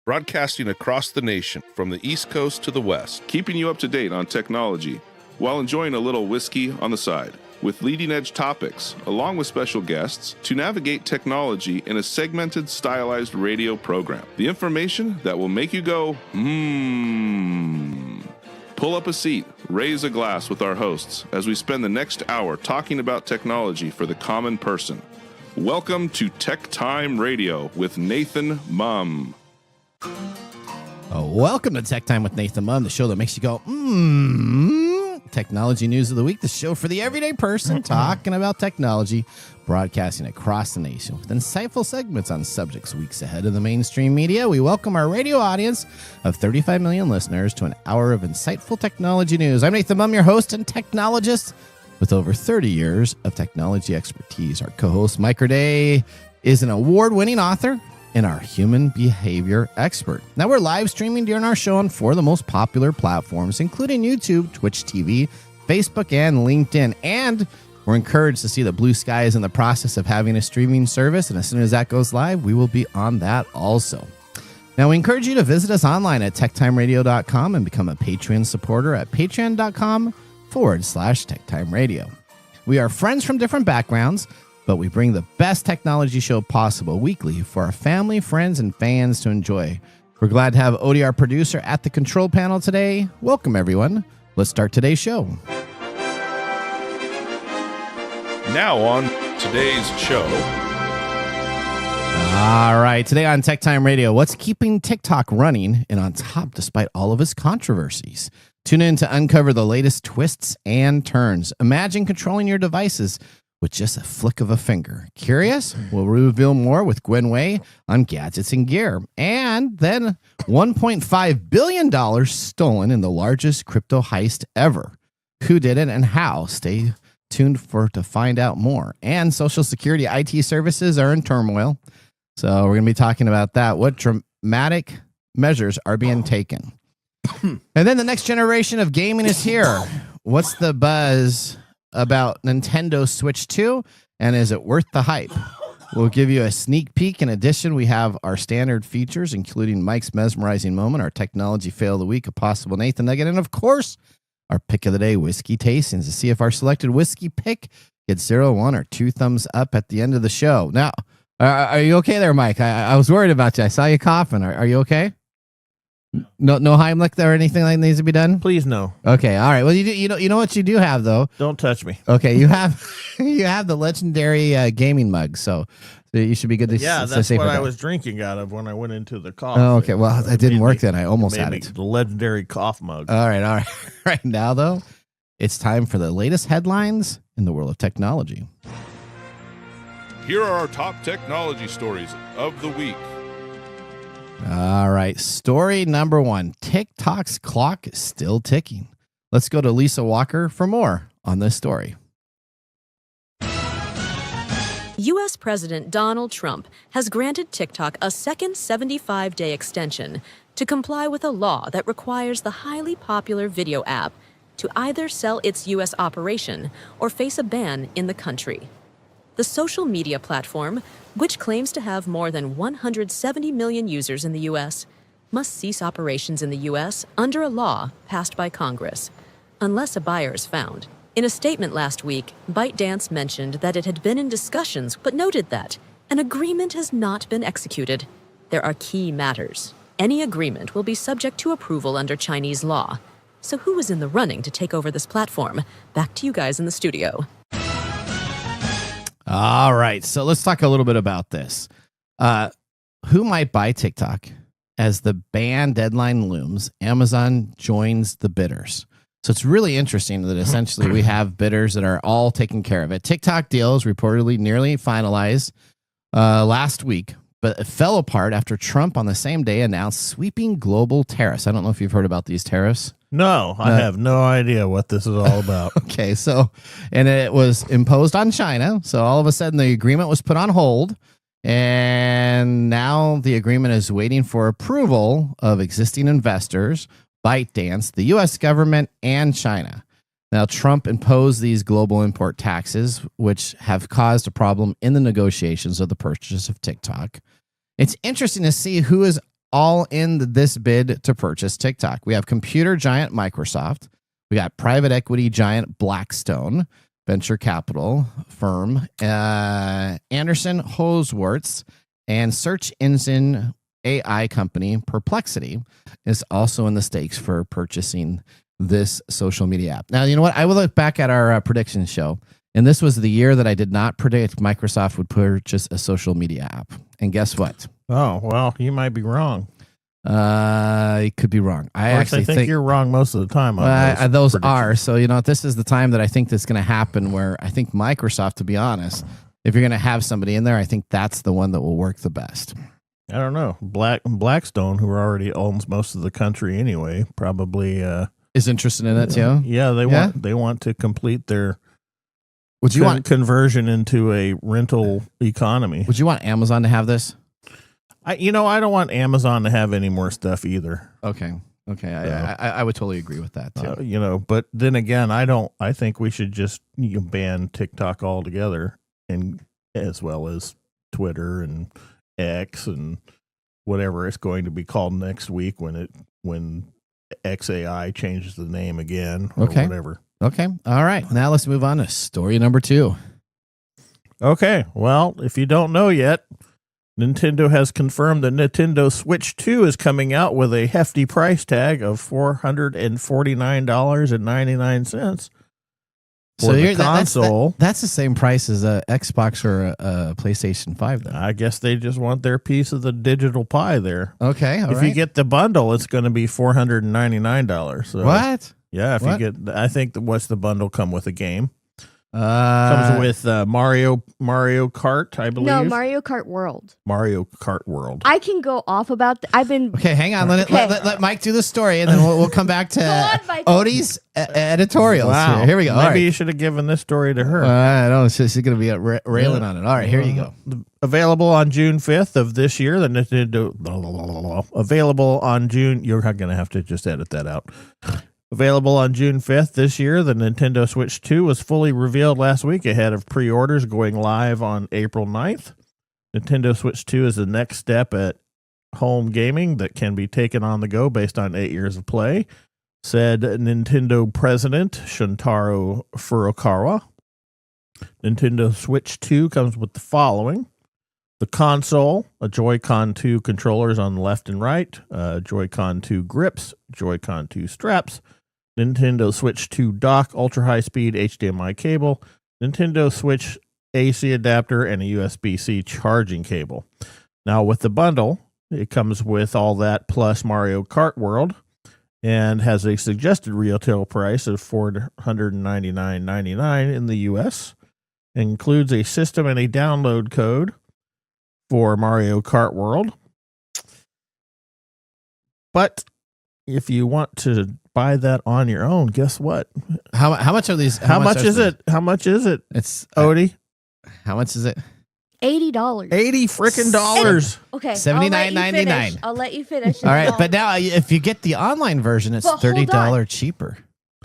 broadcasting across the nation from the East Coast to the West, keeping you up to date on technology while enjoying a little whiskey on the side, with leading-edge topics, along with special guests, to navigate technology in a segmented, stylized radio program. The information that will make you go, Pull up a seat, raise a glass with our hosts as we spend the next hour talking about technology for the common person. Welcome to TechTime Radio with Nathan Mumm. Welcome to Tech Time with Nathan Mumm, the show that makes you go, Technology News of the Week, the show for the everyday person talking about technology, broadcasting across the nation with insightful segments on subjects weeks ahead of the mainstream media. We welcome our radio audience of 35 million listeners to an hour of insightful technology news. I'm Nathan Mumm, your host and technologist with over 30 years of technology expertise. Our co-host, Mike Day, is an award-winning author and our human behavior expert. Now, we're live streaming during our show on four of the most popular platforms, including YouTube, Twitch TV, Facebook, and LinkedIn. And we're encouraged to see that Blue Sky is in the process of having a streaming service, and as soon as that goes live, we will be on that also. Now, we encourage you to visit us online at techtimeradio.com and become a Patreon supporter at patreon.com/techtimeradio. We are friends from different backgrounds, but we bring the best technology show possible weekly for our family, friends, and fans to enjoy. We're glad to have Odie, our producer, at the control panel today. Welcome, everyone. Let's start today's show. Now on today's show. All right, today on Tech Time Radio, what's keeping TikTok running and on top despite all of its controversies? Tune in to uncover the latest twists and turns. Imagine controlling your devices with just a flick of a finger. Curious? We'll reveal more with Gwen Wei on gadgets and gear. And then $1.5 billion stolen in the largest crypto heist ever. Who did it and how? Stay tuned to find out more. And Social Security IT services are in turmoil. So we're going to be talking about that. What dramatic measures are being taken? And then the next generation of gaming is here. What's the buzz about Nintendo Switch 2, and is it worth the hype? We'll give you a sneak peek. In addition, we have our standard features, including Mike's mesmerizing moment, our technology fail of the week, a possible Nathan Nugget, and of course, our pick of the day, whiskey tastings, to see if our selected whiskey pick gets 0, 1, or 2 thumbs up at the end of the show. Now, are you okay there, Mike? I was worried about you. I saw you coughing. Are you okay? No Heimlich or anything that needs to be done? Please, no. Okay, all right. Well, you know what you do have, though? Don't touch me. Okay, you have the legendary gaming mug, so you should be good to Yeah, that's what I was drinking out of when I went into the cough. Oh, okay. Well, that didn't work then. I almost had it. The legendary cough mug. All right. Right now, though, it's time for the latest headlines in the world of technology. Here are our top technology stories of the week. All right. Story number 1. TikTok's clock is still ticking. Let's go to Lisa Walker for more on this story. U.S. President Donald Trump has granted TikTok a second 75-day extension to comply with a law that requires the highly popular video app to either sell its U.S. operation or face a ban in the country. The social media platform, which claims to have more than 170 million users in the U.S., must cease operations in the U.S. under a law passed by Congress, unless a buyer is found. In a statement last week, ByteDance mentioned that it had been in discussions, but noted that an agreement has not been executed. There are key matters. Any agreement will be subject to approval under Chinese law. So who is in the running to take over this platform? Back to you guys in the studio. All right, so let's talk a little bit about this. Who might buy TikTok? As the ban deadline looms, Amazon joins the bidders. So it's really interesting that essentially we have bidders that are all taking care of it. TikTok deal is reportedly nearly finalized last week, but it fell apart after Trump on the same day announced sweeping global tariffs. I don't know if you've heard about these tariffs. No, I have no idea what this is all about. Okay, and it was imposed on China. So all of a sudden the agreement was put on hold. And now the agreement is waiting for approval of existing investors, ByteDance, the U.S. government, and China. Now, Trump imposed these global import taxes, which have caused a problem in the negotiations of the purchase of TikTok. It's interesting to see who is all in this bid to purchase TikTok. We have computer giant Microsoft. We got private equity giant Blackstone, venture capital firm Anderson Hosewartz, and search engine AI company Perplexity is also in the stakes for purchasing this social media app. Now, you know what? I will look back at our prediction show, and this was the year that I did not predict Microsoft would purchase a social media app. And guess what? Oh, well, you might be wrong. I could be wrong. I actually think you're wrong most of the time. On those are. So, you know, this is the time that I think that's going to happen where I think Microsoft, to be honest, if you're going to have somebody in there, I think that's the one that will work the best. I don't know. Blackstone, who already owns most of the country anyway, probably is interested in it too. Yeah, they want to complete their Would you want conversion into a rental economy. Would you want Amazon to have this? I don't want Amazon to have any more stuff either. Okay. I would totally agree with that too. But then again, I think we should just ban TikTok altogether, and as well as Twitter and X and whatever it's going to be called next week when XAI changes the name again or whatever. Okay. All right. Now let's move on to story number 2. Okay. Well, if you don't know yet, Nintendo has confirmed that Nintendo Switch 2 is coming out with a hefty price tag of $449.99 for the console. That's the same price as a Xbox or a PlayStation 5, then. I guess they just want their piece of the digital pie there. Okay, if you get the bundle, it's going to be $499. So, what? Yeah, you get, I think what's the bundle come with a game? Comes with Mario Kart, I believe. No, Mario Kart World. Mario Kart World. I can go off about. I've been. Okay, hang on. Let Mike do the story, and then we'll come back to Odie's editorials. Wow. Here we go. Maybe you should have given this story to her. I know she's going to be railing on it. All right, here you go. Available on June 5th of this year. The Nintendo. Available on June. You're going to have to just edit that out. Available on June 5th this year, the Nintendo Switch 2 was fully revealed last week ahead of pre-orders going live on April 9th. Nintendo Switch 2 is the next step at home gaming that can be taken on the go based on 8 years of play, said Nintendo President Shuntaro Furukawa. Nintendo Switch 2 comes with the following: the console, a Joy-Con 2 controllers on the left and right, Joy-Con 2 grips, Joy-Con 2 straps, Nintendo Switch 2 dock, ultra-high-speed HDMI cable, Nintendo Switch AC adapter, and a USB-C charging cable. Now, with the bundle, it comes with all that plus Mario Kart World and has a suggested retail price of $499.99 in the U.S. It includes a system and a download code for Mario Kart World. But if you want to buy that on your own, guess what? How much are these? How much is it? How much is it? It's Odie. How much is it? $80. $80 freaking dollars. Okay. $79.99. I'll let you finish. All right, but now if you get the online version, it's $30 cheaper.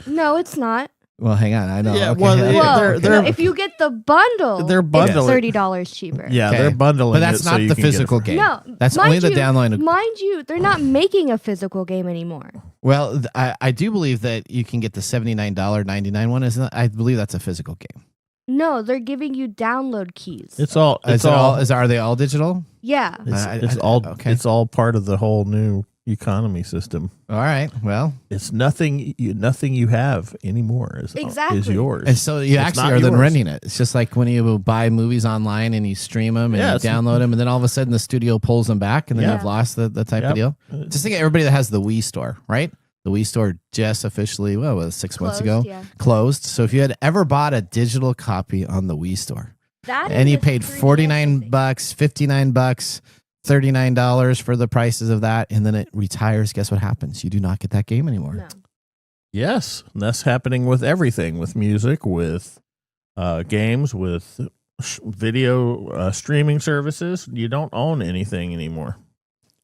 No, it's not. Well, hang on. I know. Yeah, okay. well, if you get the bundle, they're bundling. It's $30 cheaper. Yeah, Okay. they're bundling. But that's it not so you the can get it physical for- game. No, That's mind only the you- download. Mind you, they're not making a physical game anymore. Well, I do believe that you can get the $79.99 one. Isn't it? I believe that's a physical game. No, they're giving you download keys. Are they all digital? Yeah. It's all part of the whole new economy system. All right. Well, it's nothing you have anymore is yours. And so you actually are then renting it. It's just like when you buy movies online and you stream them and you download them, and then all of a sudden the studio pulls them back, and then you've lost the type of deal. Just think of everybody that has the Wii store, right? The Wii store just officially, 6 months ago, closed. So if you had ever bought a digital copy on the Wii store and you paid $49, $59, $39 for the prices of that, and then it retires, guess what happens? You do not get that game anymore. No. Yes, and that's happening with everything, with music, with games, with video streaming services. You don't own anything anymore.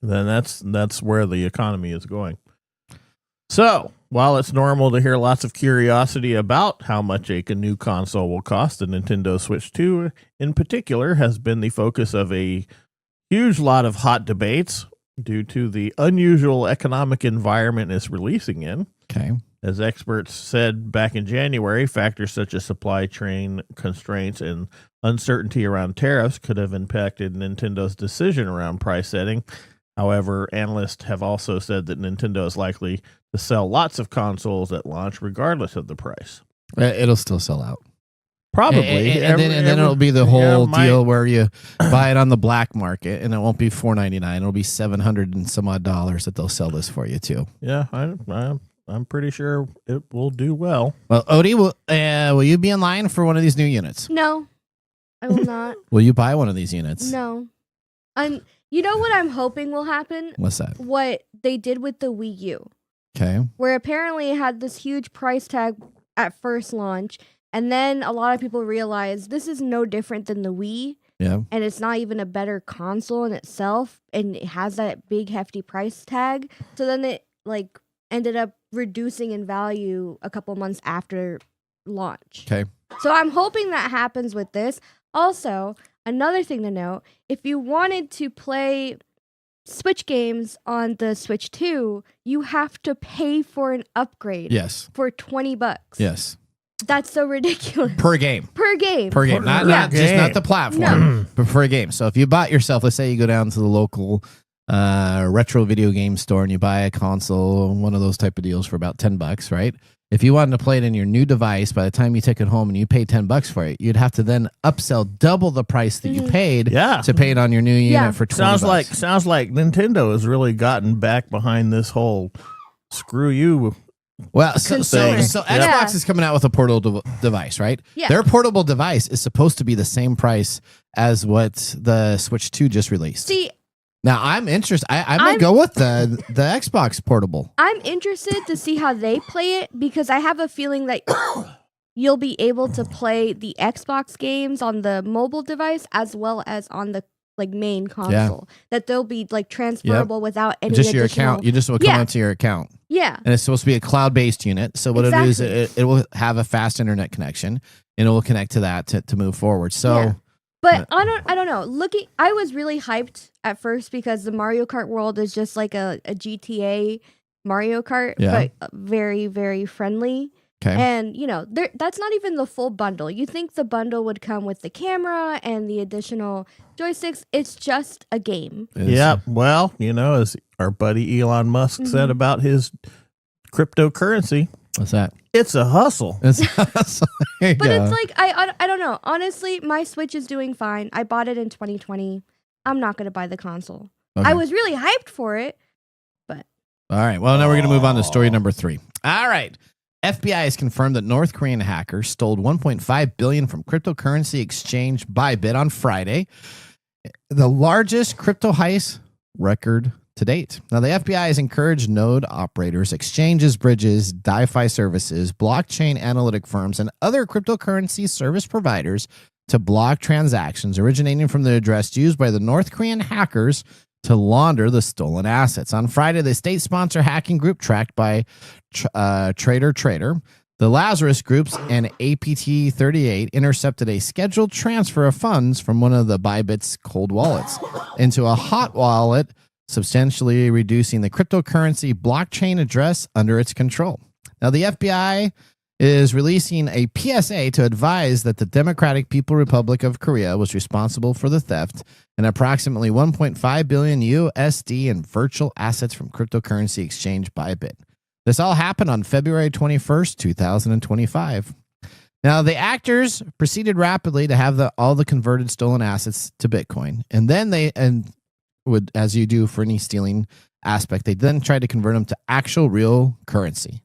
Then that's where the economy is going. So, while it's normal to hear lots of curiosity about how much a new console will cost, the Nintendo Switch 2 in particular has been the focus of a huge lot of hot debates due to the unusual economic environment it's releasing in. Okay. As experts said back in January, factors such as supply chain constraints and uncertainty around tariffs could have impacted Nintendo's decision around price setting. However, analysts have also said that Nintendo is likely to sell lots of consoles at launch regardless of the price. It'll still sell out. Probably. And then it'll be the whole deal where you buy it on the black market and it won't be $4.99. It'll be $700 and some odd dollars that they'll sell this for you too. Yeah, I'm pretty sure it will do well. Well, Odie, will you be in line for one of these new units? No, I will not. Will you buy one of these units? No. You know what I'm hoping will happen? What's that? What they did with the Wii U. Okay. Where apparently it had this huge price tag at first launch, and then a lot of people realized this is no different than the Wii. Yeah. And it's not even a better console in itself, and it has that big hefty price tag. So then it ended up reducing in value a couple months after launch. Okay. So I'm hoping that happens with this. Also, another thing to note, if you wanted to play Switch games on the Switch 2, you have to pay for an upgrade. Yes. For $20. Yes. That's so ridiculous. Per game. Per game. Per game. Not just not the platform, but per game. So if you bought yourself, let's say you go down to the local retro video game store and you buy a console, one of those type of deals for about $10, right? If you wanted to play it in your new device, by the time you take it home and you pay $10 for it, you'd have to then upsell double the price that you paid to pay it on your new unit for $20. Sounds like Nintendo has really gotten back behind this whole screw you. Well, so Xbox is coming out with a portable device, right? Yeah. Their portable device is supposed to be the same price as what the Switch 2 just released. See, now I'm interested. I might go with the Xbox portable. I'm interested to see how they play it because I have a feeling that you'll be able to play the Xbox games on the mobile device as well as on the main console. That they'll be transferable without any just your additional... account. You just will come into your account. Yeah. And it's supposed to be a cloud-based unit. So what it is, it will have a fast internet connection and it will connect to that to move forward. So. Yeah. But I don't know. I was really hyped at first because the Mario Kart world is just like a GTA Mario Kart, but very, very friendly. Okay. And, that's not even the full bundle. You think the bundle would come with the camera and the additional joysticks. It's just a game. Yeah. Well, as our buddy Elon Musk said about his cryptocurrency. What's that? It's a hustle. But it's I don't know. Honestly, my Switch is doing fine. I bought it in 2020. I'm not going to buy the console. Okay. I was really hyped for it, but. All right. Well, now we're going to move on to story number 3. All right. FBI has confirmed that North Korean hackers stole $1.5 billion from cryptocurrency exchange Bybit on Friday, the largest crypto heist record to date. Now, the FBI has encouraged node operators, exchanges, bridges, DeFi services, blockchain analytic firms, and other cryptocurrency service providers to block transactions originating from the address used by the North Korean hackers to launder the stolen assets. On Friday, the state-sponsored hacking group tracked by Trader, the Lazarus Groups, and APT38 intercepted a scheduled transfer of funds from one of the Bybit's cold wallets into a hot wallet, substantially reducing the cryptocurrency blockchain address under its control. Now, the FBI is releasing a PSA to advise that the Democratic People's Republic of Korea was responsible for the theft and approximately 1.5 billion USD in virtual assets from cryptocurrency exchange Bybit. This all happened on February 21st, 2025. Now, the actors proceeded rapidly to have all the converted stolen assets to Bitcoin, and then would, as you do for any stealing aspect, they then tried to convert them to actual real currency.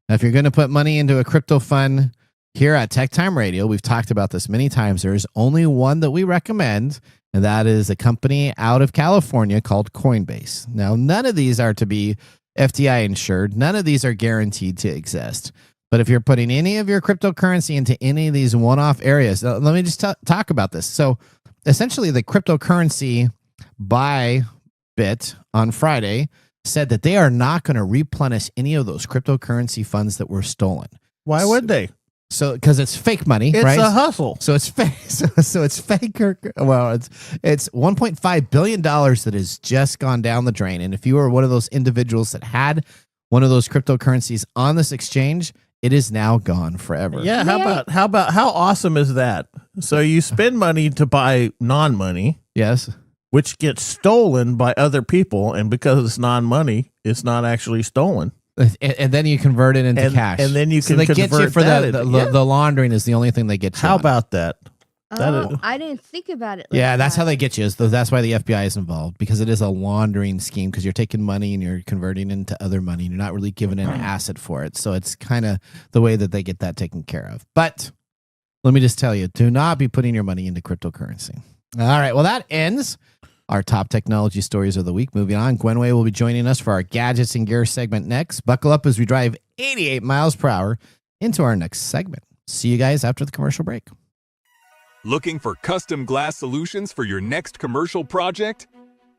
Now, if you're going to put money into a crypto fund here at TechTime Radio, we've talked about this many times. There's only one that we recommend, and that is a company out of California called Coinbase. Now, none of these are to be FDI insured. None of these are guaranteed to exist. But if you're putting any of your cryptocurrency into any of these one-off areas, let me just talk about this. So essentially, the cryptocurrency Bybit on Friday said that they are not going to replenish any of those cryptocurrency funds that were stolen. Why would they? So because it's fake money, It's right? a hustle. So it's fake. So it's fake. Well, it's $1.5 billion that has just gone down the drain. And if you were one of those individuals that had one of those cryptocurrencies on this exchange, it is now gone forever. Yeah. How awesome is that? So you spend money to buy non-money, Yes. which gets stolen by other people, and because it's non-money, it's not actually stolen. And then you convert it into cash. And then you so can they get you convert for that the laundering is the only thing they get you. How on. about that? I didn't think about it. Like Yeah, that's that. how they get you. That's why the FBI is involved, because it is a laundering scheme, because you're taking money and you're converting it into other money. And you're not really giving an asset for it. So it's kind of the way that they get that taken care of. But let me just tell you, do not be putting your money into cryptocurrency. All right. Well, that ends our top technology stories of the week. Moving on, Gwenway will be joining us for our gadgets and gear segment next. Buckle up as we drive 88 miles per hour into our next segment. See you guys after the commercial break. Looking for custom glass solutions for your next commercial project?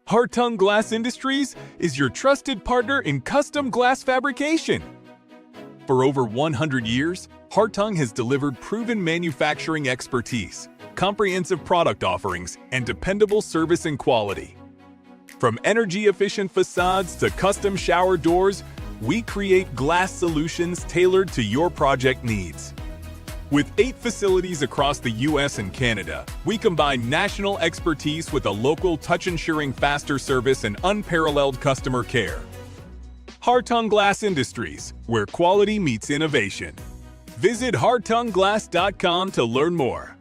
Hartung Glass Industries is your trusted partner in custom glass fabrication. For over 100 years, Hartung has delivered proven manufacturing expertise, comprehensive product offerings, and dependable service and quality. From energy-efficient facades to custom shower doors, we create glass solutions tailored to your project needs. With 8 facilities across the U.S. and Canada, we combine national expertise with a local touch-ensuring faster service and unparalleled customer care. Hartung Glass Industries, where quality meets innovation. Visit hartungglass.com to learn more.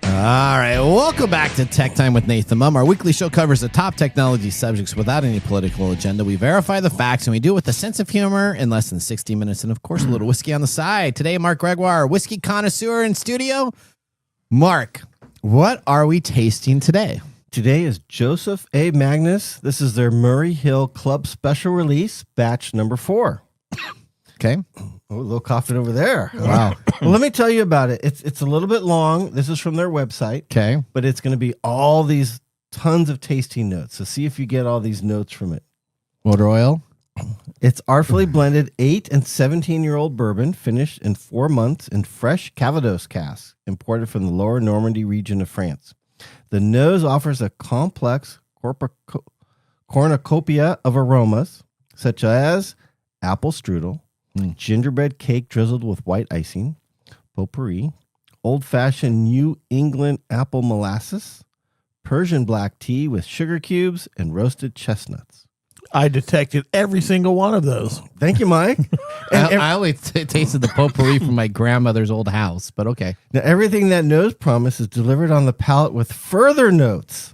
All right, welcome back to Tech Time with Nathan Mumm. Our weekly show covers the top technology subjects without any political agenda. We verify the facts, and we do it with a sense of humor in less than 60 minutes, and of course, a little whiskey on the side. Today, Mark Gregoire, whiskey connoisseur in studio. Mark, what are we tasting today? Today is Joseph A. Magnus. This is their Murray Hill Club special release, batch number 4. Okay. Oh, a little coughing over there. Wow. Well, let me tell you about it. It's a little bit long. This is from their website. Okay. But it's going to be all these tons of tasting notes. So see if you get all these notes from it. Motor oil. It's artfully blended 8 and 17-year-old bourbon finished in 4 months in fresh Calvados casks imported from the lower Normandy region of France. The nose offers a complex cornucopia of aromas such as apple strudel, gingerbread cake drizzled with white icing, potpourri, old-fashioned New England apple molasses, Persian black tea with sugar cubes, and roasted chestnuts. I detected every single one of those. Thank you, Mike. I only tasted the potpourri from my grandmother's old house, but okay. Now, everything that nose promise is delivered on the palate with further notes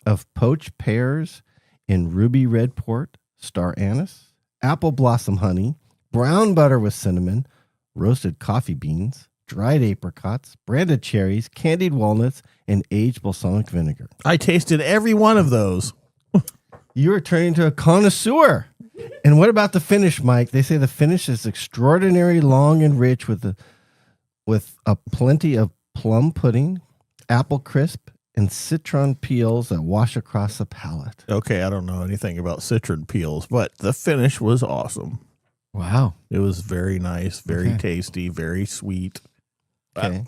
of poached pears in ruby red port, star anise, apple blossom honey, brown butter with cinnamon, roasted coffee beans, dried apricots, branded cherries, candied walnuts, and aged balsamic vinegar. I tasted every one of those. You are turning into a connoisseur. And what about the finish, Mike? They say the finish is extraordinary, long and rich with a plenty of plum pudding, apple crisp, and citron peels that wash across the palate. Okay, I don't know anything about citron peels, but the finish was awesome. Wow. It was very nice, very tasty, very sweet. Okay.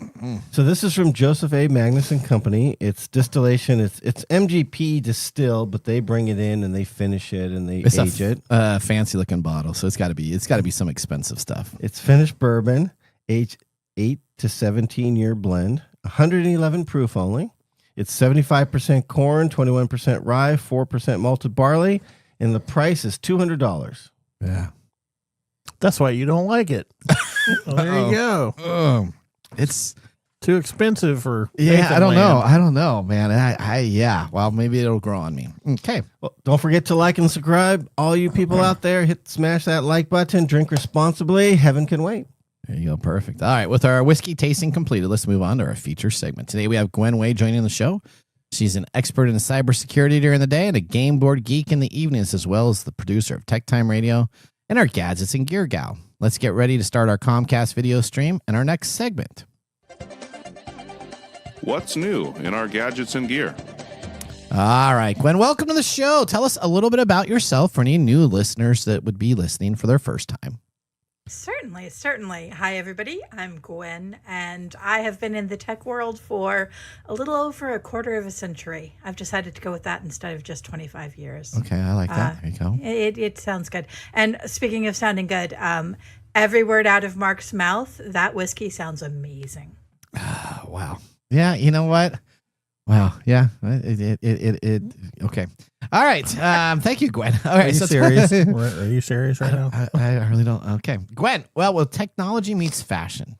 So this is from Joseph A. Magnus and Company. It's distillation. It's MGP distilled, but they bring it in and they finish it and they age it. Fancy looking bottle, so it's got to be some expensive stuff. It's finished bourbon, aged 8 to 17 year blend, 111 proof only. It's 75% corn, 21% rye, 4% malted barley, and the price is $200. Yeah. That's why you don't like it. Well, there you go. It's too expensive for I don't Nathan know. Land. I don't know, man. Well, maybe it'll grow on me. Okay. Well, don't forget to like and subscribe. All you people out there, smash that like button. Drink responsibly. Heaven can wait. There you go. Perfect. All right. With our whiskey tasting completed, let's move on to our feature segment. Today we have Gwen Way joining the show. She's an expert in cybersecurity during the day and a game board geek in the evenings, as well as the producer of TechTime Radio and our gadgets and gear gal. Let's get ready to start our Comcast video stream and our next segment. What's new in our gadgets and gear? All right, Gwen, welcome to the show. Tell us a little bit about yourself for any new listeners that would be listening for their first time. Certainly. Hi, everybody. I'm Gwen, and I have been in the tech world for a little over a quarter of a century. I've decided to go with that instead of just 25 years. Okay, I like that. There you go. It sounds good. And speaking of sounding good, every word out of Mark's mouth, that whiskey sounds amazing. Wow. Yeah, you know what? Wow. Yeah. Okay. All right. Thank you, Gwen. All right. Are you serious? Are you serious right now? I really don't. Okay. Gwen, well, with technology meets fashion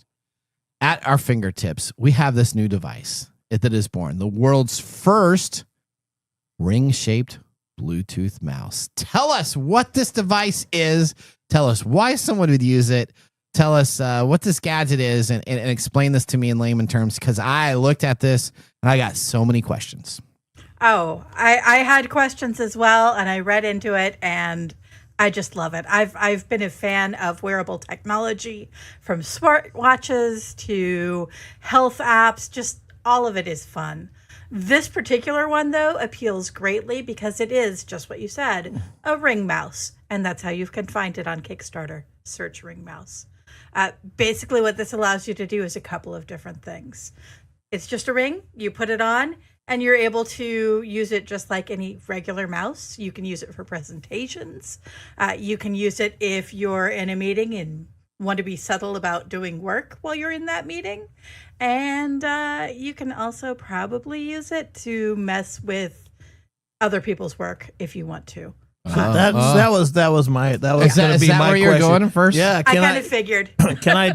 at our fingertips, we have this new device that is born, the world's first ring-shaped Bluetooth mouse. Tell us what this device is. Tell us why someone would use it. Tell us what this gadget is and explain this to me in layman terms, because I looked at this and I got so many questions. Oh, I had questions as well, and I read into it, and I just love it. I've been a fan of wearable technology, from smartwatches to health apps. Just all of it is fun. This particular one, though, appeals greatly because it is just what you said, a ring mouse, and that's how you can find it on Kickstarter. Search ring mouse. Basically, what this allows you to do is a couple of different things. It's just a ring. You put it on, and you're able to use it just like any regular mouse. You can use it for presentations. You can use it if you're in a meeting and want to be subtle about doing work while you're in that meeting. And you can also probably use it to mess with other people's work if you want to. That was going to be my question. Where you're going first? Yeah, I kind of figured. Can I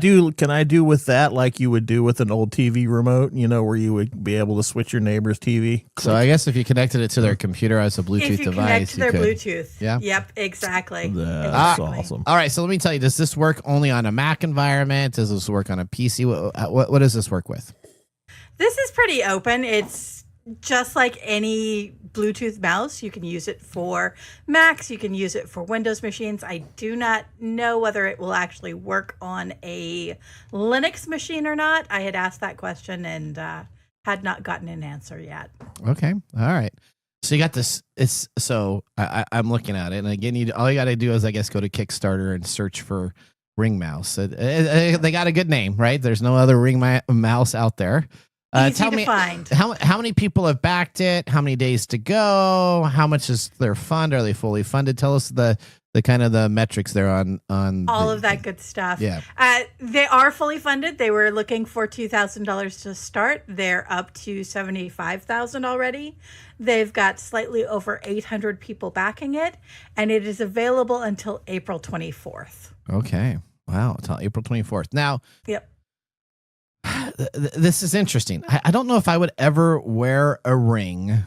do with that like you would do with an old TV remote? You know, where you would be able to switch your neighbor's TV. So I guess if you connected it to their computer as a Bluetooth If you device, connect to their could. Bluetooth. Yeah. Yep, exactly. That's Exactly. awesome. All right, so let me tell you, does this work only on a Mac environment? Does this work on a PC? What does this work with? This is pretty open. It's just like any Bluetooth mouse. You can use it for Macs. You can use it for Windows machines. I do not know whether it will actually work on a Linux machine or not. I had asked that question and had not gotten an answer yet. Okay, all right. So you got this. I'm looking at it, and again, all you got to do is, I guess, go to Kickstarter and search for ring mouse. They got a good name, right? There's no other ring mouse out there. Easy to find. How many people have backed it? How many days to go? How much is their fund? Are they fully funded? Tell us the kind of the metrics there on all of that good stuff. Yeah. They are fully funded. They were looking for $2,000 to start. They're up to $75,000 already. They've got slightly over 800 people backing it, and it is available until April 24th. Okay. Wow. Until April 24th. Now. Yep. This is interesting. I don't know if I would ever wear a ring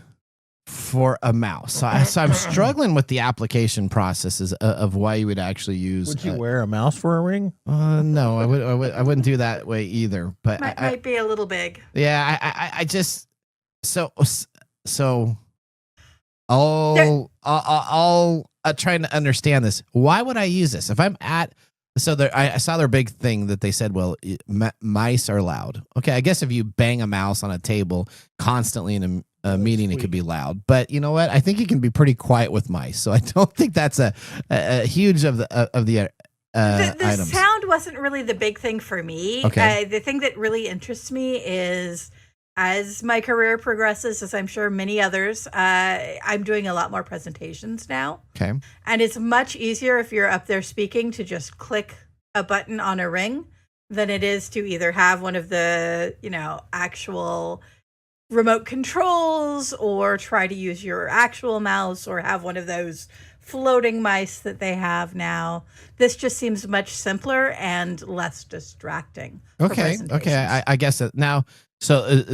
for a mouse. So I'm struggling with the application processes of why you would actually use. Would you wear a mouse for a ring? No, I wouldn't do that way either. But Might be a little big. Yeah, I just so I'll trying to understand this. Why would I use this if I'm at? So I saw their big thing that they said, well, mice are loud. Okay, I guess if you bang a mouse on a table constantly in a meeting, it could be loud. But you know what? I think you can be pretty quiet with mice. So I don't think that's a huge of the items. Sound wasn't really the big thing for me. Okay. The thing that really interests me is, as my career progresses, as I'm sure many others, I'm doing a lot more presentations now. Okay. And it's much easier if you're up there speaking to just click a button on a ring than it is to either have one of the, actual remote controls or try to use your actual mouse or have one of those floating mice that they have now. This just seems much simpler and less distracting. Okay. I guess that now. So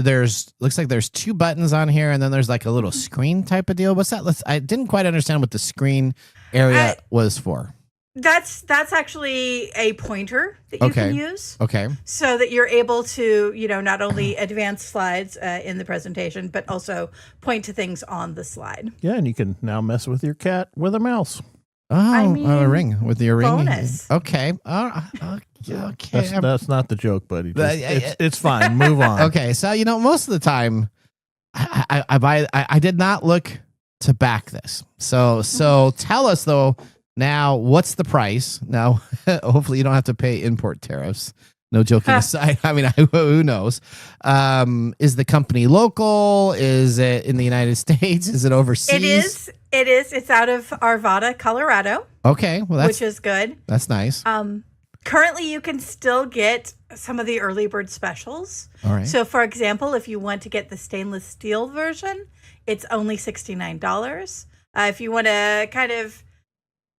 looks like there's two buttons on here, and then there's like a little screen type of deal. What's that? I didn't quite understand what the screen area was for. That's actually a pointer that you can use. Okay. So that you're able to, not only advance slides in the presentation, but also point to things on the slide. Yeah, and you can now mess with your cat with a mouse. Oh, a ring with your ring. Bonus. Okay. Okay. That's not the joke, buddy. It's fine. Move on. Okay. So, most of the time I did not look to back this. So tell us though now, what's the price? Now, hopefully you don't have to pay import tariffs. No joking aside. I mean, who knows? Is the company local? Is it in the United States? Is it overseas? It is. It's out of Arvada, Colorado. Okay, well which is good. That's nice. Currently, you can still get some of the early bird specials. All right. So, for example, if you want to get the stainless steel version, it's only $69. If you want to kind of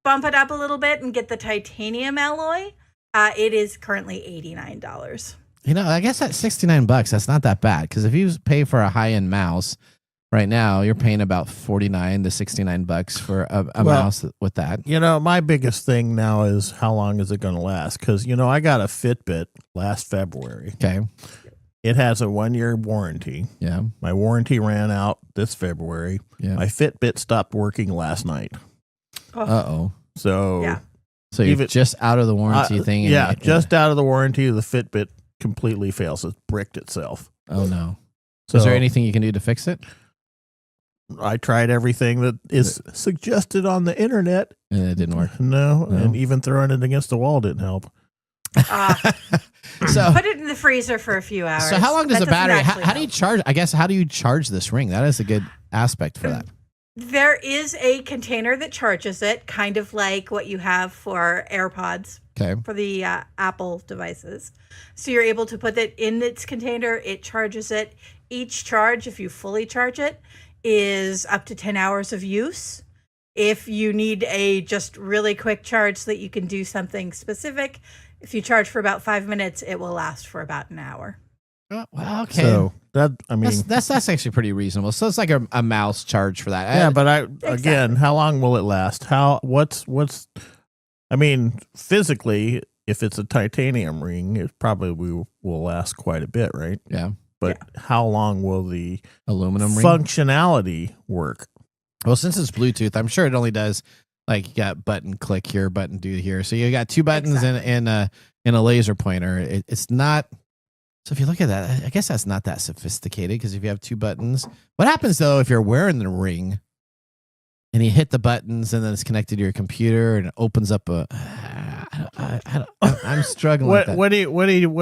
bump it up a little bit and get the titanium alloy, it is currently $89. I guess that's $69. That's not that bad because if you pay for a high-end mouse right now, you're paying about $49 to $69 for a mouse with that. My biggest thing now is how long is it going to last? Because I got a Fitbit last February. Okay. It has a 1-year warranty. Yeah. My warranty ran out this February. Yeah. My Fitbit stopped working last night. Uh-oh. So yeah. So you're just out of the warranty thing. Just out of the warranty. The Fitbit completely fails. It's bricked itself. Oh, no. So is there anything you can do to fix it? I tried everything that is suggested on the internet. And it didn't work. No, and even throwing it against the wall didn't help. So put it in the freezer for a few hours. So how long does the battery? How do you help. charge? I guess how do you charge this ring? That is a good aspect for that. There is a container that charges it, kind of like what you have for AirPods. Okay. For the Apple devices. So you're able to put it in its container. It charges it. Each charge, if you fully charge it, is up to 10 hours of use. If you need a just really quick charge so that you can do something specific, if you charge for about 5 minutes, it will last for about an hour. Well, okay. So that's actually pretty reasonable. So it's like a mouse charge for that. Yeah, but again, how long will it last? Physically, if it's a titanium ring, it probably will last quite a bit, right? Yeah. But how long will the aluminum ring functionality work? Well, since it's Bluetooth, I'm sure it only does like you got button click here, button do here. So you got 2 buttons and a laser pointer. It's not. So if you look at that, I guess that's not that sophisticated because if you have 2 buttons, what happens though if you're wearing the ring and you hit the buttons and then it's connected to your computer and it opens up a? I'm struggling. with that. What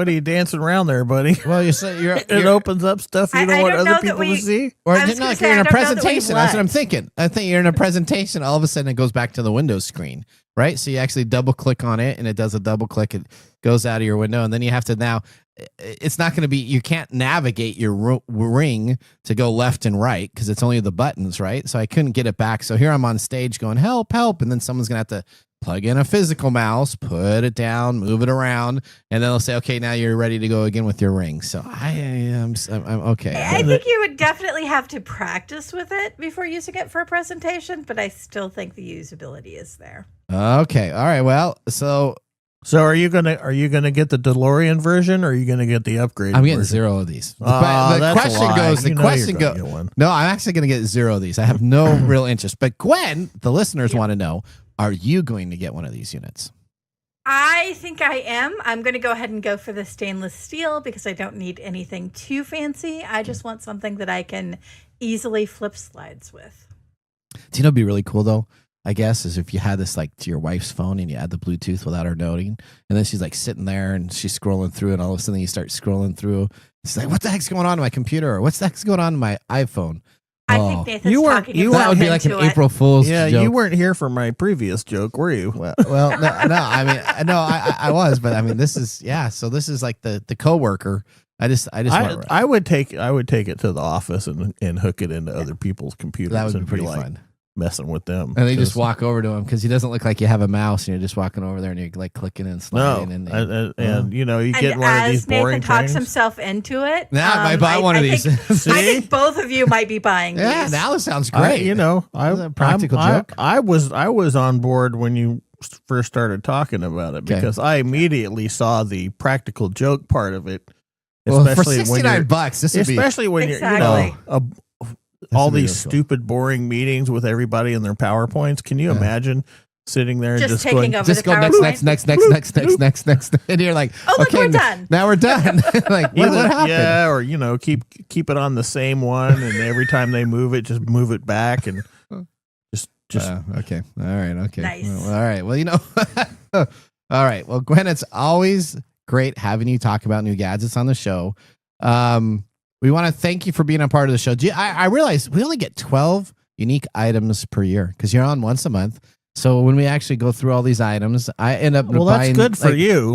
are you dancing around there, buddy? Well, it opens up stuff you don't want other people to see. Or you're in a presentation. That's what I'm thinking. I think you're in a presentation. All of a sudden, it goes back to the Windows screen, right? So you actually double click on it, and it does a double click. It goes out of your window, and then you have to now. It's not going to be. You can't navigate your ring to go left and right because it's only the buttons, right? So I couldn't get it back. So here I'm on stage going help, help, and then someone's going to have to plug in a physical mouse, put it down, move it around, and then they'll say, okay, now you're ready to go again with your ring. So I'm okay. I think you would definitely have to practice with it before using it for a presentation, but I still think the usability is there. Okay. All right. Well, so are you gonna get the DeLorean version or are you gonna get the upgrade? I'm getting version? 0 of these. The question goes. No, I'm actually going to get 0 of these. I have no real interest. But Gwen, the listeners want to know: are you going to get one of these units? I think I am. I'm going to go ahead and go for the stainless steel because I don't need anything too fancy. I just want something that I can easily flip slides with. Do you know what'd be really cool though? I guess is if you had this like to your wife's phone and you add the Bluetooth without her noting, and then she's like sitting there and she's scrolling through, and all of a sudden you start scrolling through. It's like, what the heck's going on in my computer? Or what's the heck's going on in my iPhone? I think Nathan's talking himself that would be like an into April Fool's joke. You weren't here for my previous joke, were you? Well, no. I mean, no, I was, but I mean, this is So this is like the coworker. I would take it to the office and hook it into other people's computers. That would be pretty fun. Messing with them, and they just walk over to him because he doesn't look like you have a mouse, and you're just walking over there and you're like clicking and sliding. You get one of these boring Nathan talks trainings. himself into it. Now I might buy one of these. I think both of you might be buying these. Yeah, now it sounds great. A practical joke. I was on board when you first started talking about it because I immediately saw the practical joke part of it. Especially for $69, this would be especially when you're all these stupid, boring meetings with everybody and their PowerPoints. Can you imagine sitting there and Just just taking going, over Just the go PowerPoint. next. And you're like, Oh, look, okay, we're done. now we're done. Like, what happened? Yeah, or keep it on the same one, and every time they move it, just move it back, and just okay. All right. Okay. Nice. Well, all right. Well, all right. Well, Gwen, it's always great having you talk about new gadgets on the show. We want to thank you for being a part of the show. I realize we only get 12 unique items per year because you're on once a month. So when we actually go through all these items, I end up well, buying, that's good for you,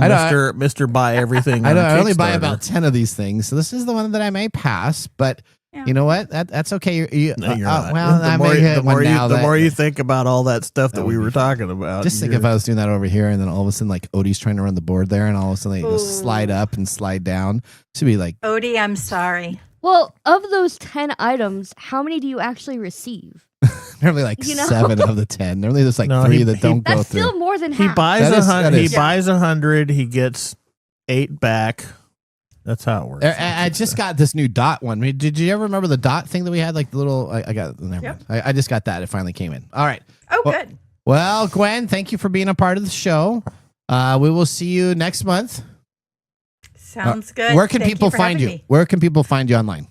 Mister Buy Everything. I only buy about 10 of these things. So this is the one that I may pass, but Yeah. you know what? That's okay. You're not. well, I may hit one now. The more you think about all that stuff that we were talking about, Just think if I was doing that over here, and then all of a sudden, like Odie's trying to run the board there, and all of a sudden they just slide up and slide down. Should be like, Odie, I'm sorry. Well, of those 10 items, how many do you actually receive? normally like 7 of the 10. Normally there's like No, 3 he- that he- don't go That's through. still more than he half. buys That is- he buys 100, he gets 8 back. That's how it works. I just got this new dot one. I mean, did you ever remember the dot thing that we had? Like the little, I got, never mind. I just got that. It finally came in. All right. Oh, Well- good. Well, Gwen, thank you for being a part of the show. We will see you next month. Sounds good. Where can Thank people for find you? having me. Where can people find you online?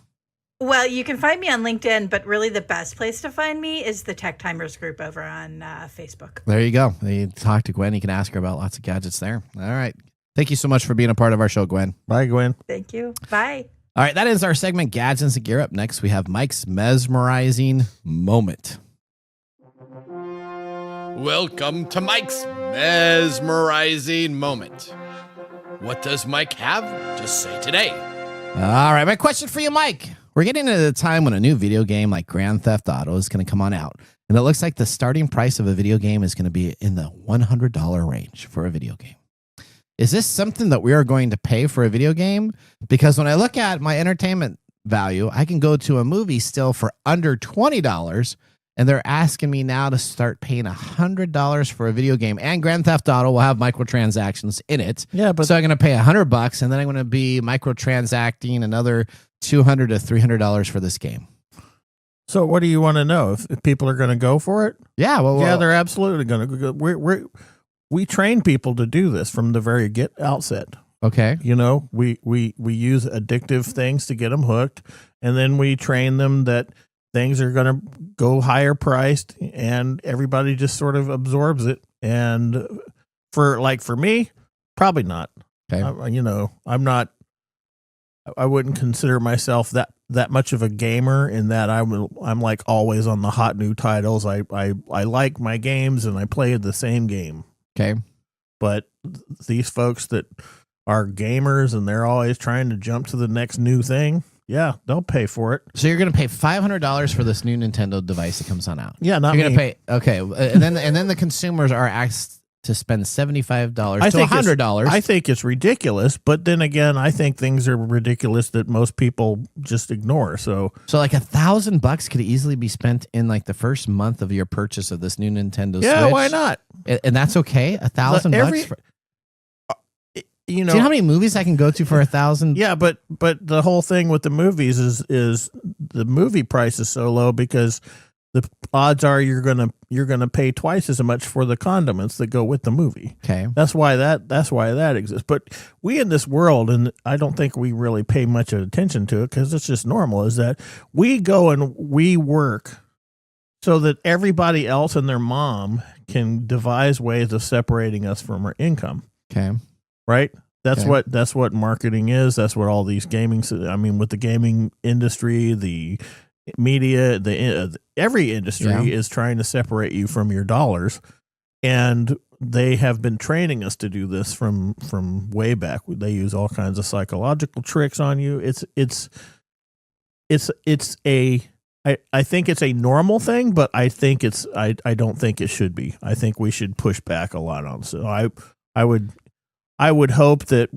Well, you can find me on LinkedIn, but really the best place to find me is the Tech Timers group over on Facebook. There you go. You talk to Gwen. You can ask her about lots of gadgets there. All right. Thank you so much for being a part of our show, Gwen. Bye, Gwen. Thank you. Bye. All right. That is our segment, Gadgets and Gear Up. Next, we have Mike's mesmerizing moment. Welcome to Mike's mesmerizing moment. What does Mike have to say today? All right. My question for you, Mike. We're getting into the time when a new video game like Grand Theft Auto is going to come on out. And it looks like the starting price of a video game is going to be in the $100 range for a video game. Is this something that we are going to pay for a video game? Because when I look at my entertainment value, I can go to a movie still for under $20, and they're asking me now to start paying $100 for a video game. And Grand Theft Auto will have microtransactions in it. Yeah, but So I'm going to pay $100, and then I'm going to be microtransacting another $200 to $300 for this game. so what do you want to know? If people are going to go for it? Yeah, Yeah, they're absolutely going to go. We train people to do this from the very outset. okay. You know, we use addictive things to get them hooked, and then we train them that things are going to go higher priced, and everybody just sort of absorbs it. And for me, probably not. Okay. I wouldn't consider myself that much of a gamer in that I'm like always on the hot new titles. I like my games and I play the same game. Okay. But these folks that are gamers and they're always trying to jump to the next new thing, yeah, they'll pay for it. So you're going to pay $500 for this new Nintendo device that comes on out. Yeah, not You're going me. to pay. Okay. And then the consumers are asked to spend $75 to $100. I think it's ridiculous, but then again, I think things are ridiculous that most people just ignore. So like $1,000 could easily be spent in like the first month of your purchase of this new Nintendo yeah, Switch. why not? And that's okay. $1,000 for. You know, Do you know how many movies I can go to for $1,000? yeah, but the whole thing with the movies is the movie price is so low because the odds are you're gonna pay twice as much for the condiments that go with the movie. Okay. That's why that exists. But we in this world, and I don't think we really pay much attention to it because it's just normal, is that we go and we work so that everybody else and their mom can devise ways of separating us from our income. Okay. Right? That's Okay. that's what marketing is. That's what all these with the gaming industry, the media, every industry is trying to separate you from your dollars, and they have been training us to do this from way back. They use all kinds of psychological tricks on you. I think it's a normal thing, but I think I don't think it should be. I think we should push back a lot on. So I would hope that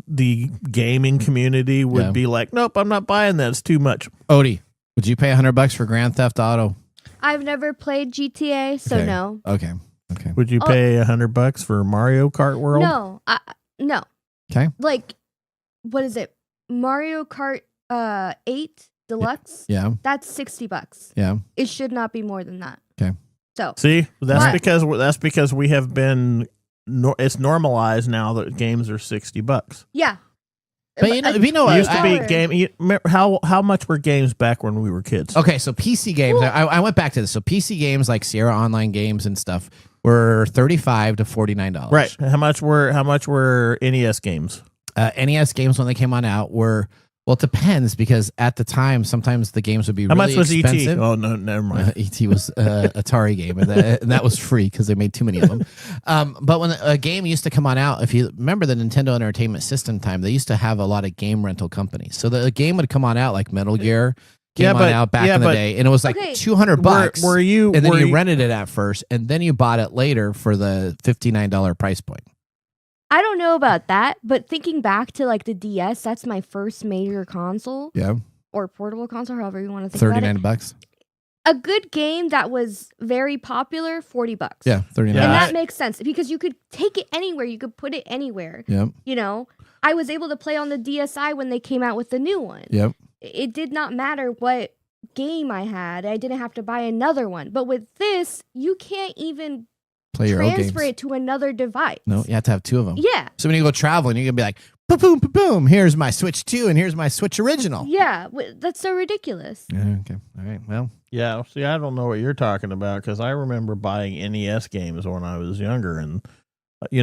the gaming community would be like, nope, I'm not buying that. It's too much. Odie, would you pay $100 for Grand Theft Auto? I've never played GTA, so Okay. no. Okay. Would you pay $100 for Mario Kart World? No. No. Okay. Like, what is it? Mario Kart 8 Deluxe? Yeah. That's $60. Yeah. It should not be more than that. So See, that's But- because we have been. It's normalized now that games are $60. yeah. But you know, It used to be $1. game. How much were games back when we were kids? Okay, so PC games. I went back to this. So PC games like Sierra Online games and stuff were $35 to $49. Right. How much were NES games? NES games when they came on out were, well, it depends, because at the time sometimes the games would be How really much was expensive. ET? Oh no, never mind. ET was Atari game, and that was free because they made too many of them. But when a game used to come on out, if you remember the Nintendo Entertainment System time, they used to have a lot of game rental companies. So the game would come on out, like Metal Gear came on out back in the day, and it was like Okay. $200. Were you? and then were you rented it at first, and then you bought it later for the $59 price point. I don't know about that, but thinking back to like the DS, that's my first major console Yeah, or portable console, however you want to think about it. $39. A good game that was very popular, $40. Yeah, $39. And Yeah. that makes sense because you could take it anywhere. You could put it anywhere. Yep. You know, I was able to play on the DSi when they came out with the new one. Yep. It did not matter what game I had. I didn't have to buy another one. But with this, you can't even Play your own games. transfer it to another device. No, you have to have two of them. Yeah. So when you go traveling, you're gonna be like, boom, boom, boom, boom. Here's my Switch 2, and here's my Switch original. Yeah. That's so ridiculous. Yeah, okay. All right. Well, Yeah. See, I don't know what you're talking about because I remember buying NES games when I was younger, and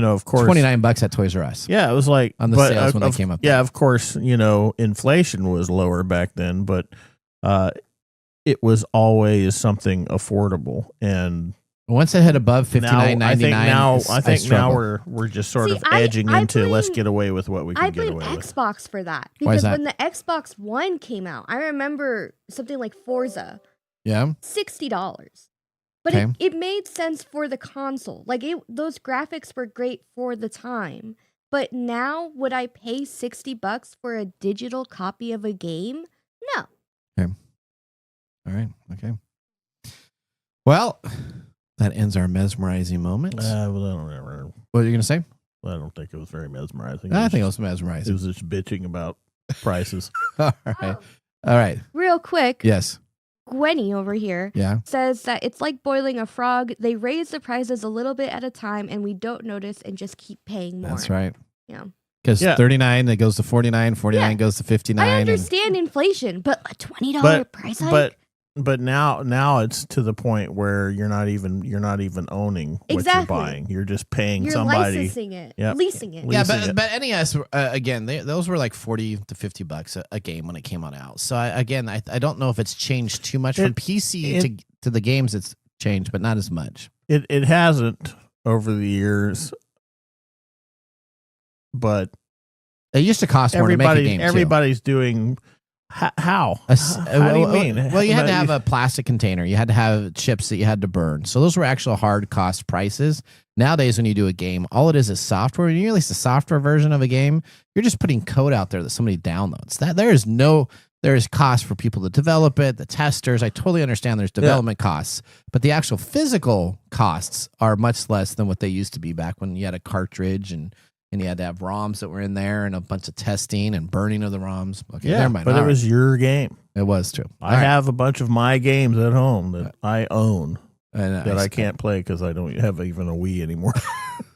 of course, $29 at Toys R Us. Yeah, it was like On the but sales when they came up. Yeah, of course, inflation was lower back then, but it was always something affordable. And Once it hit above $59.99, I think now struggle. we're just sort See, of edging I into let's blame- get away with what we I can get blame away with. Xbox for that. Why is Because that? when the Xbox One came out, I remember something like Forza, Yeah. $60. But Okay. it made sense for the console. Like those graphics were great for the time. But now would I pay $60 for a digital copy of a game? No. All right. Okay. Well, that ends our mesmerizing moment. What are you going to say? I don't think it was very mesmerizing. I think it was It mesmerizing. was just bitching about prices. All right. All right. Real quick, Yes. Gwenny over here Yeah. says that it's like boiling a frog. They raise the prices a little bit at a time and we don't notice and just keep paying more. That's right. Yeah. Because Yeah. 39, it goes to 49, 49 Yeah. goes to 59. I and- understand inflation, but a $20 But- price hike? But now it's to the point where you're not even owning what Exactly. you're buying. You're just paying You're somebody. licensing it, Yep. leasing it. Le- Yeah, leasing it. but NES again, those were like $40 to $50 a game when it came on out. So I don't know if it's changed too much from PC to the games. It's changed, but not as much. It hasn't over the years, but It used to cost more to make a game. too. everybody's doing. How? How do you mean? Well, you had to have a plastic container. You had to have chips that you had to burn. So those were actual hard cost prices. Nowadays, when you do a game, all it is software. When you release a software version of a game, you're just putting code out there that somebody downloads. There is cost for people to develop it, the testers. I totally understand there's development costs, but the actual physical costs are much less than what they used to be back when you had a cartridge and you had to have ROMs that were in there and a bunch of testing and burning of the ROMs. Okay, never mind. but All it right. was your game. It was true. I have a bunch of my games at home that I own And that I can't play because I don't have even a Wii anymore.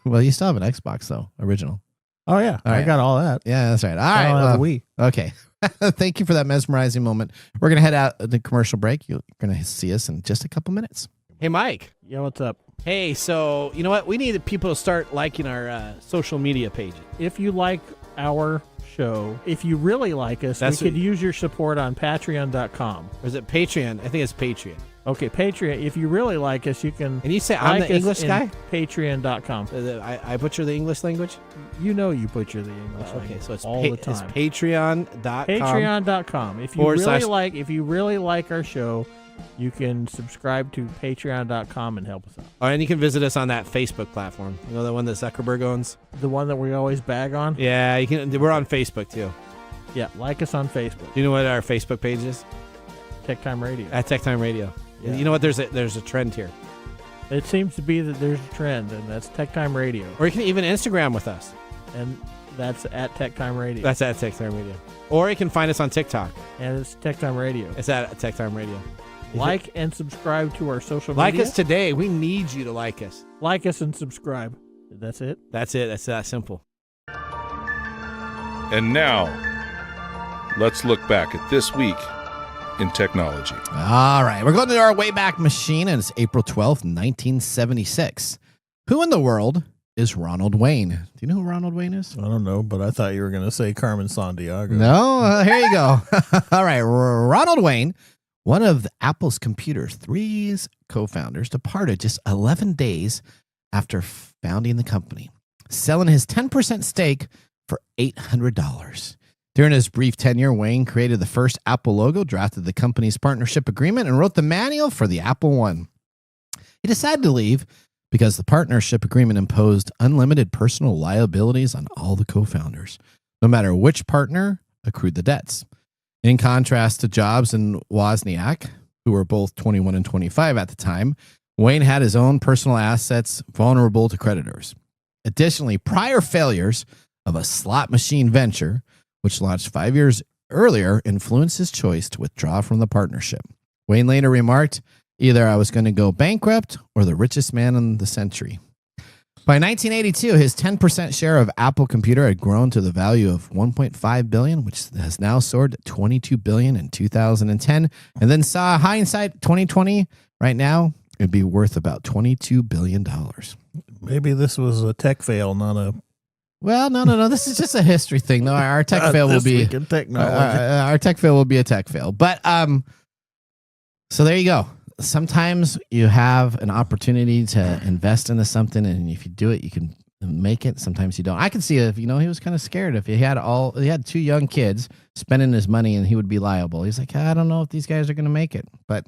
Well, you still have an Xbox though, original. Oh yeah, All I right. got all that. Yeah, that's right. All I right. don't have well, a Wii. Okay. Thank you for that mesmerizing moment. We're gonna head out the commercial break. You're gonna see us in just a couple minutes. Hey, Mike. Yeah, what's up? Hey, so you know what? We need people to start liking our social media pages. If you like our show, if you really like us, That's we could what- use your support on Patreon.com. Or is it Patreon? I think it's Patreon. Okay, Patreon. If you really like us, you can. And you say I'm like the us English in guy? Patreon.com. I butcher the English language? You know you butcher the English Okay, language so it's all the time. It's Patreon.com. Patreon.com. If you / if you really like our show, you can subscribe to Patreon.com and help us out. Oh, and you can visit us on that Facebook platform. You know, the one that Zuckerberg owns? The one that we always bag on. Yeah, you can. We're on Facebook, too. Yeah, like us on Facebook. Do you know what our Facebook page is? TechTime Radio. At TechTime Radio. Yeah. You know what? There's a trend here. It seems to be that there's a trend, and that's TechTime Radio, Or you can even Instagram with us. and that's at TechTime Radio, That's at TechTime Radio. Or you can find us on TikTok. and it's TechTime Radio. It's at TechTime Radio. Like and subscribe to our social Like media. us today. We need you to like us. Like us and subscribe. That's it. That's it. That's that simple. And now, let's look back at this week in technology. All right. We're going to our Wayback Machine, and it's April 12th, 1976. Who in the world is Ronald Wayne? Do you know who Ronald Wayne is? I don't know, but I thought you were going to say Carmen Sandiego. No? Here you go. All right. Ronald Wayne, one of Apple's computer's three co-founders, departed just 11 days after founding the company, selling his 10% stake for $800. During his brief tenure, Wayne created the first Apple logo, drafted the company's partnership agreement, and wrote the manual for the Apple I. He decided to leave because the partnership agreement imposed unlimited personal liabilities on all the co-founders, no matter which partner accrued the debts. In contrast to Jobs and Wozniak, who were both 21 and 25 at the time, Wayne had his own personal assets vulnerable to creditors. Additionally, prior failures of a slot machine venture, which launched 5 years earlier, influenced his choice to withdraw from the partnership. Wayne later remarked, "Either I was going to go bankrupt or the richest man in the century." By 1982, his 10% share of Apple Computer had grown to the value of $1.5 billion, which has now soared to $22 billion in 2010. And then saw hindsight 2020, right now, it'd be worth about $22 billion. Maybe this was a tech fail, not a... Well, no. This is just a history thing. No, our tech fail will This be week in technology. our tech fail will be a tech fail. But so there you go. Sometimes you have an opportunity to invest into something, and if you do it, you can make it. Sometimes you don't. I can see if he was kind of scared if he had two young kids spending his money, and he would be liable. He's like, I don't know if these guys are going to make it, but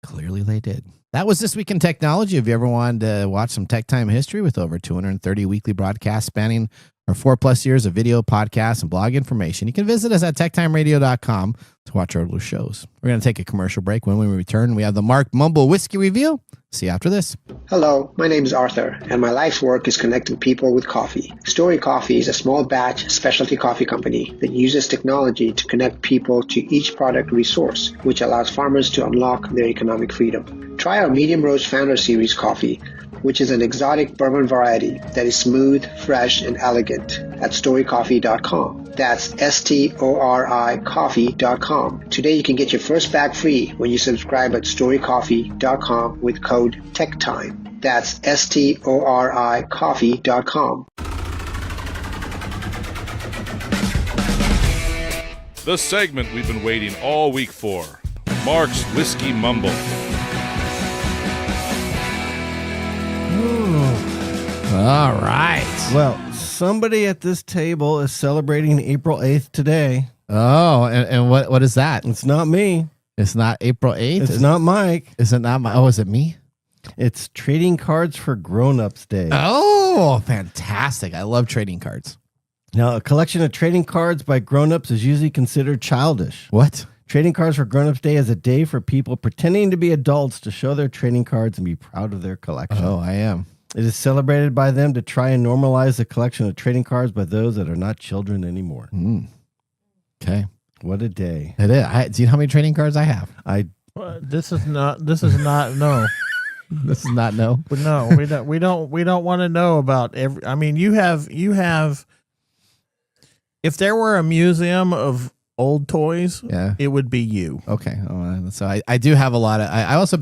clearly they did. That was This Week in Technology. If you ever wanted to watch some Tech Time history with over 230 weekly broadcasts spanning our 4+ years of video, podcasts, and blog information, you can visit us at techtimeradio.com to watch our little shows. We're going to take a commercial break. When we return, we have the Mark Mumble Whiskey Review. See you after this. Hello, my name is Arthur, and my life's work is connecting people with coffee. Story Coffee is a small batch specialty coffee company that uses technology to connect people to each product resource, which allows farmers to unlock their economic freedom. Try our Medium Roast Founder Series coffee, which is an exotic bourbon variety that is smooth, fresh, and elegant at storycoffee.com. That's STORI coffee.com. Today you can get your first bag free when you subscribe at storycoffee.com with code TechTime. That's STORI coffee.com. The segment we've been waiting all week for, Mark's Whiskey Mumble. All right. Well, somebody at this table is celebrating April 8th today. Oh, and what is that? It's not me. It's not April 8th? It's not Mike. Is it not my... Oh, is it me? It's Trading Cards for Grown-Ups Day. Oh, fantastic. I love trading cards. Now, a collection of trading cards by grown-ups is usually considered childish. What? Trading Cards for Grown-Ups Day is a day for people pretending to be adults to show their trading cards and be proud of their collection. Oh, I am. It is celebrated by them to try and normalize the collection of trading cards by those that are not children anymore. Okay. What a day. It is. Do you know how many trading cards I have? This is not no. This is not no. But no, we don't want to know about every. I mean, you have. If there were a museum of old toys, it would be you. Okay. So I do have a lot of. I also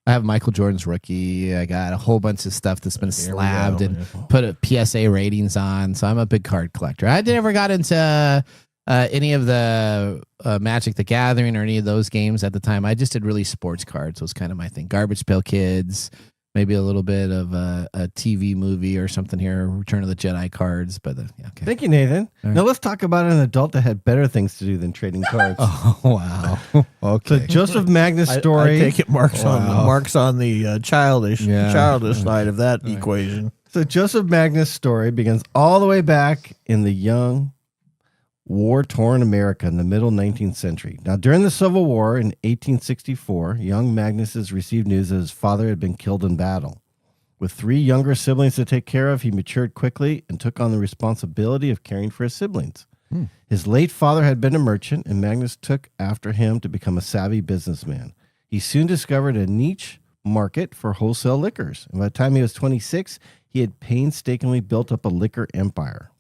I have Michael Jordan's rookie. I got a whole bunch of stuff that's been slabbed and put a PSA ratings on. So I'm a big card collector. I never got into any of the Magic the Gathering or any of those games at the time. I just did really sports cards. Was kind of my thing. Garbage Pail Kids, maybe a little bit of a TV movie or something here. Return of the Jedi cards. But okay. Thank you, Nathan. Right. Now let's talk about an adult that had better things to do than trading cards. Oh, wow. Okay. So Joseph Magnus' story. I take it Mark's on the childish side of that equation. So Joseph Magnus' story begins all the way back in the young, war-torn America in the middle 19th century. Now, during the Civil War in 1864, young Magnus received news that his father had been killed in battle. With 3 younger siblings to take care of, he matured quickly and took on the responsibility of caring for his siblings. His late father had been a merchant, and Magnus took after him to become a savvy businessman. He soon discovered a niche market for wholesale liquors. And by the time he was 26, he had painstakingly built up a liquor empire.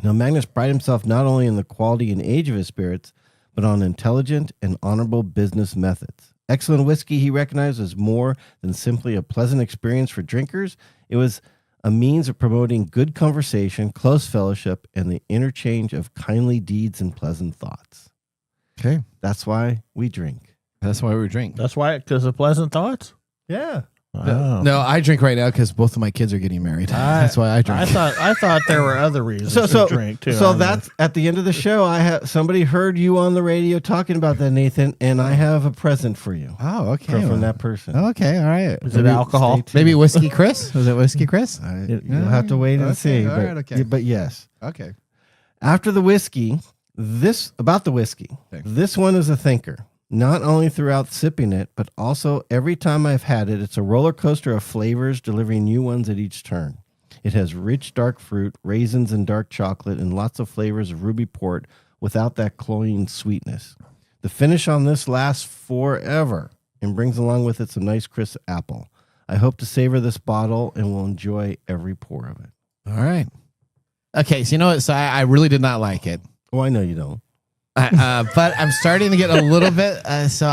Now, Magnus prided himself not only in the quality and age of his spirits, but on intelligent and honorable business methods. Excellent whiskey, he recognized, was more than simply a pleasant experience for drinkers. It was a means of promoting good conversation, close fellowship, and the interchange of kindly deeds and pleasant thoughts. Okay. That's why we drink. That's why we drink. That's why, because of pleasant thoughts? Yeah. Wow. No, I drink right now because both of my kids are getting married. That's why I drink. I thought there were other reasons to drink too. So that's at the end of the show. Somebody heard you on the radio talking about that, Nathan, and I have a present for you. Oh, okay. From that person. Okay, all right. Is it alcohol? Maybe Whiskey Chris? Was it Whiskey Chris? You'll have to wait and see. All right, okay. But yes. Okay. After the whiskey, this one is a thinker. Not only throughout sipping it, but also every time I've had it, it's a roller coaster of flavors, delivering new ones at each turn. It has rich dark fruit, raisins, and dark chocolate, and lots of flavors of ruby port without that cloying sweetness. The finish on this lasts forever and brings along with it some nice crisp apple. I hope to savor this bottle and will enjoy every pour of it. All right. Okay, so you know what? So I really did not like it. Oh, I know you don't. But I'm starting to get a little bit. So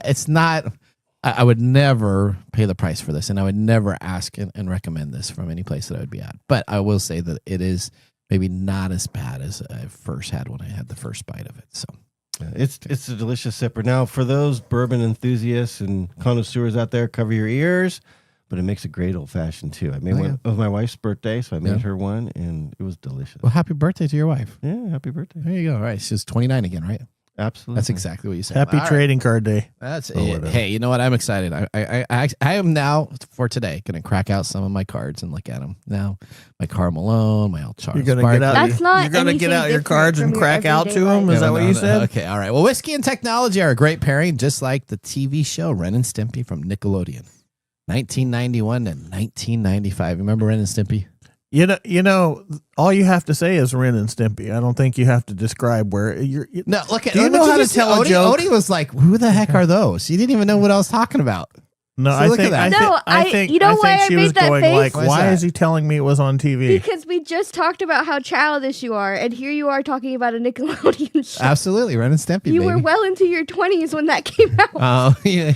it's not. I would never pay the price for this, and I would never ask and recommend this from any place that I would be at. But I will say that it is maybe not as bad as I first had when I had the first bite of it. So it's a delicious sipper. Now, for those bourbon enthusiasts and connoisseurs out there, cover your ears. But it makes a great old fashioned too. I made one of my wife's birthday, so I made her one, and it was delicious. Well, happy birthday to your wife. Yeah, happy birthday. There you go. All right, she's 29 again, right? Absolutely. That's exactly what you said. Happy trading card day. That's it. Hey, you know what? I'm excited. I am now for today going to crack out some of my cards and look at them. Now, my Karl Malone, my El Charles. You're going to get out. That's not. You're going to get out your cards and crack out to them. them. Is that what you said? Okay, all right. Well, whiskey and technology are a great pairing, just like the TV show Ren and Stimpy from Nickelodeon. 1991 to 1995. Remember Ren and Stimpy? You know, all you have to say is Ren and Stimpy. I don't think you have to describe where you're. No, look at. Do you know how to tell a joke? Odie was like, "Who the heck are those?" He didn't even know what I was talking about. No, So I look think at that. I think you know why I she made was that going face? like, Why is why that? is he telling me it was on TV? Because we just talked about how childish you are, and here you are talking about a Nickelodeon show. Absolutely, Ren and Stimpy. You baby. were well into your 20s when that came out. Oh, yeah.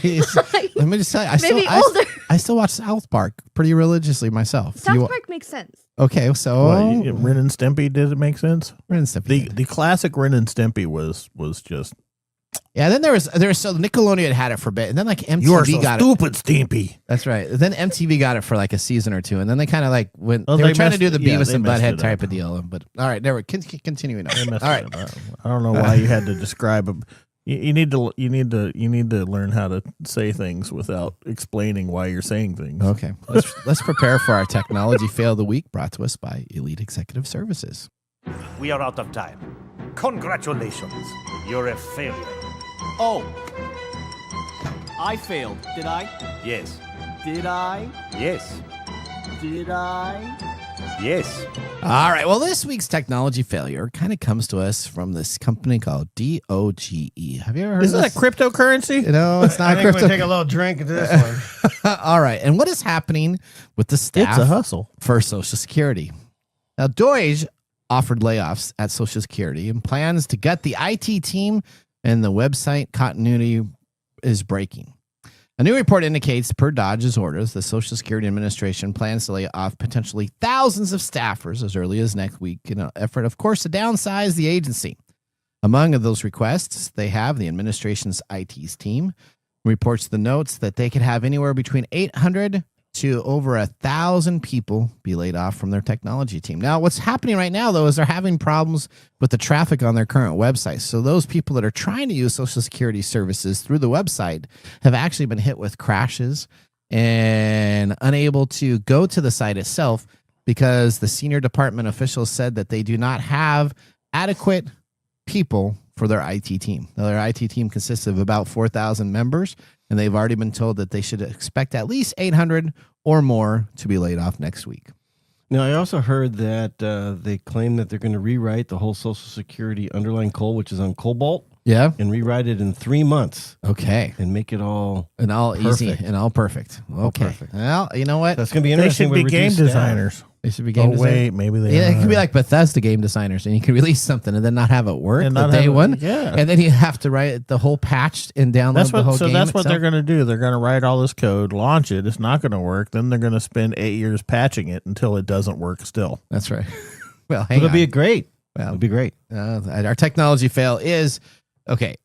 Let me just tell you, Maybe older. I still watch South Park pretty religiously myself. South Park makes sense. Okay, so Ren and Stimpy, does it make sense? Ren and Stimpy. The classic Ren and Stimpy was just. Yeah, then there was so Nickelodeon had it for a bit, and then like MTV You are so got stupid, Stimpy. That's right. Then MTV got it for like a season or two, and then they kind of like went. Oh, they were they trying to messed- do the yeah, Beavis they and messed Butthead it type up. of deal, but all right, there we're continuing on. All right, I don't know why you had to describe it. You need to learn how to say things without explaining why you're saying things. okay. Let's prepare for our technology fail of the week, brought to us by Elite Executive Services. We are out of time. Congratulations. You're a failure. Oh. I failed, did I? Yes. Did I? Yes. Did I? Yes. All right. Well, this week's technology failure kind of comes to us from this company called DOGE. Have you ever heard Isn't of that this? cryptocurrency? No, it's not I think we're crypto. going to take a little drink of this one. All right. And what is happening with the staff It's a hustle. for Social Security? Now, DOGE offered layoffs at Social Security and plans to gut the IT team, and the website continuity is breaking. A new report indicates, per DOGE's orders, the Social Security Administration plans to lay off potentially thousands of staffers as early as next week in an effort, of course, to downsize the agency. Among those requests, they have the administration's IT's team reports the notes that they could have anywhere between 800 to over 1,000 people be laid off from their technology team. Now, what's happening right now, though, is they're having problems with the traffic on their current website. So those people that are trying to use Social Security services through the website have actually been hit with crashes and unable to go to the site itself because the senior department officials said that they do not have adequate people for their IT team. Now, their IT team consists of about 4,000 members, and they've already been told that they should expect at least 800 or more to be laid off next week. Now, I also heard that they claim that they're going to rewrite the whole Social Security underlying code, which is on Cobalt. Yeah. and rewrite it in 3 months Okay. and make it all. And all easy Perfect. and all perfect. Okay. perfect. Well, you know what? That's going to be They interesting. should be with game reduced staff. designers. They should be game designers. Wait, maybe they Yeah, it could be are. like Bethesda game designers, and you can release something and then not have it work And the not day have it- one. yeah. And then you have to write the whole patch and download That's the whole what. So game. that's what they're itself. going to do. They're going to write all this code, launch it. It's not going to work. Then they're going to spend 8 years patching it until it doesn't work. Still, That's right. Well, hang It'll on. be great. Well, It'll be great. our technology fail is okay.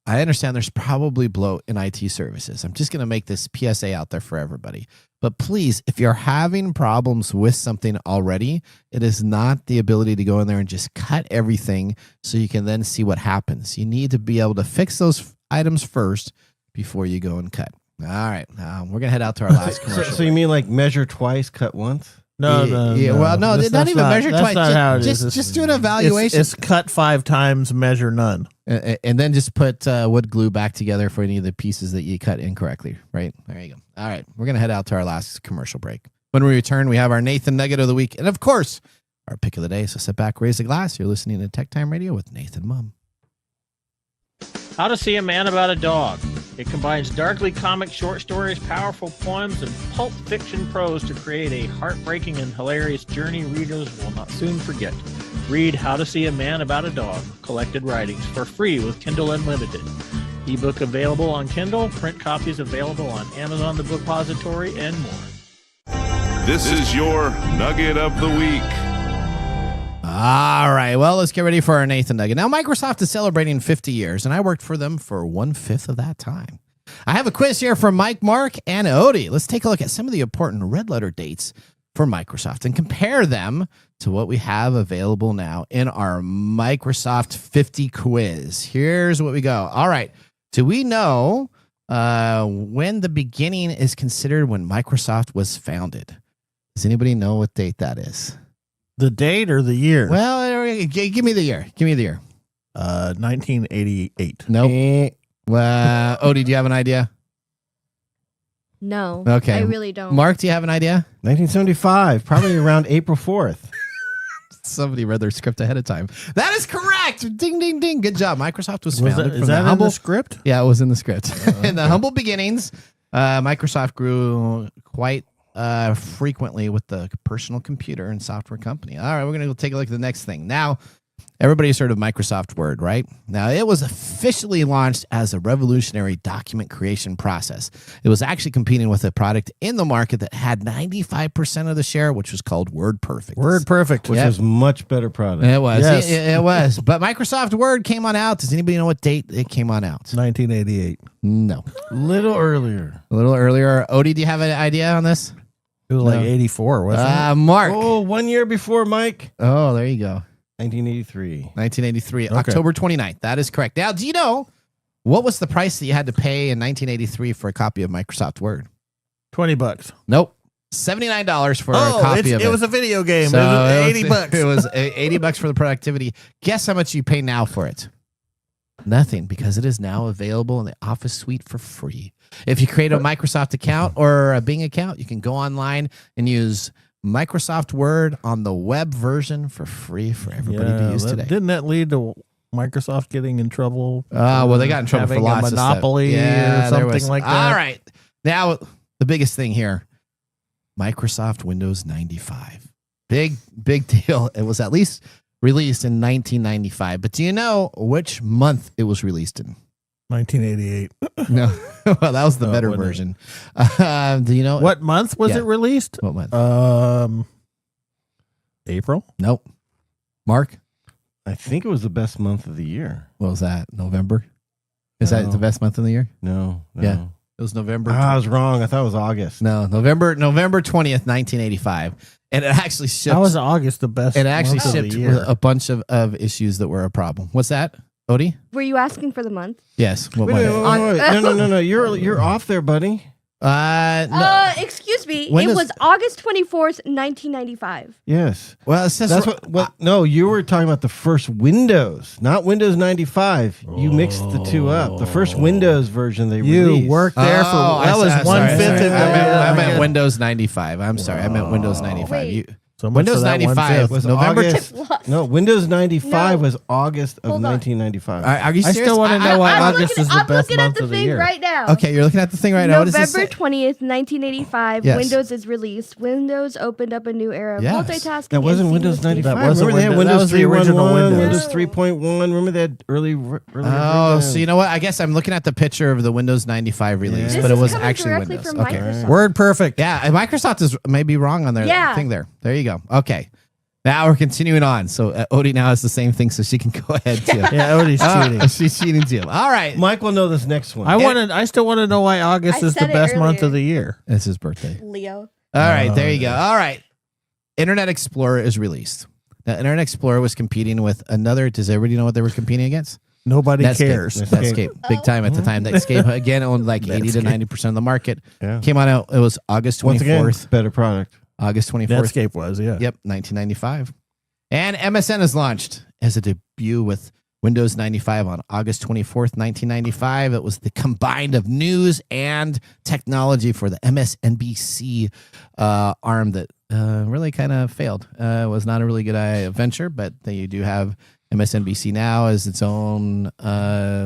I understand there's probably bloat in IT services. I'm just going to make this PSA out there for everybody. But please, if you're having problems with something already, it is not the ability to go in there and just cut everything so you can then see what happens. You need to be able to fix those items first before you go and cut. All right. We're going to head out to our last commercial. So you mean like measure twice, cut once? no. Well, no, That's- not that's even measure that's twice. Not how it is. Just do an evaluation. It's cut 5 times, measure none. And then just put wood glue back together for any of the pieces that you cut incorrectly, right? There you go. All right. We're going to head out to our last commercial break. When we return, we have our Nathan Nugget of the Week. And, of course, our pick of the day. So sit back, raise a glass. You're listening to TechTime Radio with Nathan Mumm. How to See a Man About a Dog. It combines darkly comic short stories, powerful poems, and pulp fiction prose to create a heartbreaking and hilarious journey readers will not soon forget. Read How to See a Man About a Dog, Collected Writings, for free with Kindle Unlimited. Ebook available on Kindle, print copies available on Amazon The Bookpository, and more. This is your Nugget of the Week. All right. Well, let's get ready for our Nathan Nugget. Now, Microsoft is celebrating 50 years, and I worked for them for 1/5 of that time. I have a quiz here from Mike, Mark, and Odie. Let's take a look at some of the important red letter dates for Microsoft and compare them to what we have available now in our Microsoft 50 quiz. Here's what we go. All right. Do we know when the beginning is considered when Microsoft was founded? Does anybody know what date that is? The date or the year? Well, give me the year. Give me the year. 1988. Nope. Well, Odie, do you have an idea? No. Okay. I really don't. Mark, do you have an idea? 1975, probably around April 4th. Somebody read their script ahead of time. That is correct. Ding, ding, ding. Good job. Microsoft was Was founded that, from is that the in humble the script? Yeah, it was in the script. In the humble beginnings, Microsoft grew quite frequently with the personal computer and software company. All right, we're going to go take a look at the next thing. Now, everybody's heard of Microsoft Word, right? Now, it was officially launched as a revolutionary document creation process. It was actually competing with a product in the market that had 95% of the share, which was called WordPerfect. WordPerfect. Which was much better product. It was. Yes. It was. But Microsoft Word came on out. Does anybody know what date it came on out? 1988. No. Little earlier. A little earlier. Odie, do you have an idea on this? It was like 84, wasn't it? Mark. Oh, 1 year before Mike. Oh, there you go. 1983. 1983, Okay. October 29th. That is correct. Now, do you know what was the price that you had to pay in 1983 for a copy of Microsoft Word? $20. Nope. $79 for a copy of it. It was a video game. So it was 80 bucks. It was $80 for the productivity. Guess how much you pay now for it? Nothing, because it is now available in the Office suite for free. If you create a Microsoft account or a Bing account, you can go online and use Microsoft Word on the web version for free for everybody to use today. Didn't that lead to Microsoft getting in trouble? Well, they got in trouble for having lots a of stuff. monopoly Yeah, or there something was. like that. All right. Now, the biggest thing here, Microsoft Windows 95. Big deal. It was at least released in 1995. But do you know which month it was released in? 1988. No. Well, that was the better what is version. Do you know What month was Yeah. it released? What month? April? Nope. Mark? I think it was the best month of the year. What was that? November? Is that No. the best month of the year? No. Yeah. It was November. I was wrong. I thought it was August. No, November 20th, 1985. And it actually shipped. How was August the best It actually month of shipped the year? a bunch of issues that were a problem. What's that, Odie? Were you asking for the month? Yes. What Wait, month? No. You're off there, buddy. No. Excuse me. When it does- was August 24th, 1995. Yes. Well, it says That's what. No, you were talking about the first Windows, not Windows 95. You mixed the two up. The first Windows version they released. You worked there for that was sorry, 1/5 of sorry. the I meant yeah. Windows 95. I'm sorry. I meant Windows 95. Wait. You, So much Windows for that 95 1/5. November. No, Windows 95 No. was August of Hold on. 1995. Are you I serious? still want to know why I'm August is the I'm best looking at month the of the thing year. right now. Okay, you're looking at the thing right now. What does this November say? 20th, 1985, Yes. Windows is released. Windows opened up a new era of Yes. multitasking. That wasn't and Windows seamless 95. That wasn't Remember they had Windows- that Windows was the original 3.11, Windows. Windows 3.1. Remember they had early Oh, versions? so you know what? I guess I'm looking at the picture of the Windows 95 release, Yeah. but This it was is coming actually directly Windows. from Okay. Microsoft. Word perfect. Yeah, and Microsoft is maybe wrong on their Yeah. thing there. There you go. Okay. Now we're continuing on. So Odie now has the same thing, so she can go ahead too. Yeah, Odie's cheating. She's cheating too. All right. Mike will know this next one. I still want to know why August I is the said it best month earlier. of the year. It's his birthday. Leo. All right, there you go. yeah. All right. Internet Explorer is released. Now, Internet Explorer was competing with another. Does everybody know what they were competing against? Nobody Netscape. cares. Netscape. Big time at the time. Netscape, again, owned like 80 to 90% of the market. Yeah. Came out, it was August 24th. Once again, better product. August 24th. Netscape was, yeah. Yep, 1995. And MSN is launched as a debut with Windows 95 on August 24th, 1995. It was the combined of news and technology for the MSNBC arm that really kind of failed. It was not a really good venture, but you do have MSNBC now as its own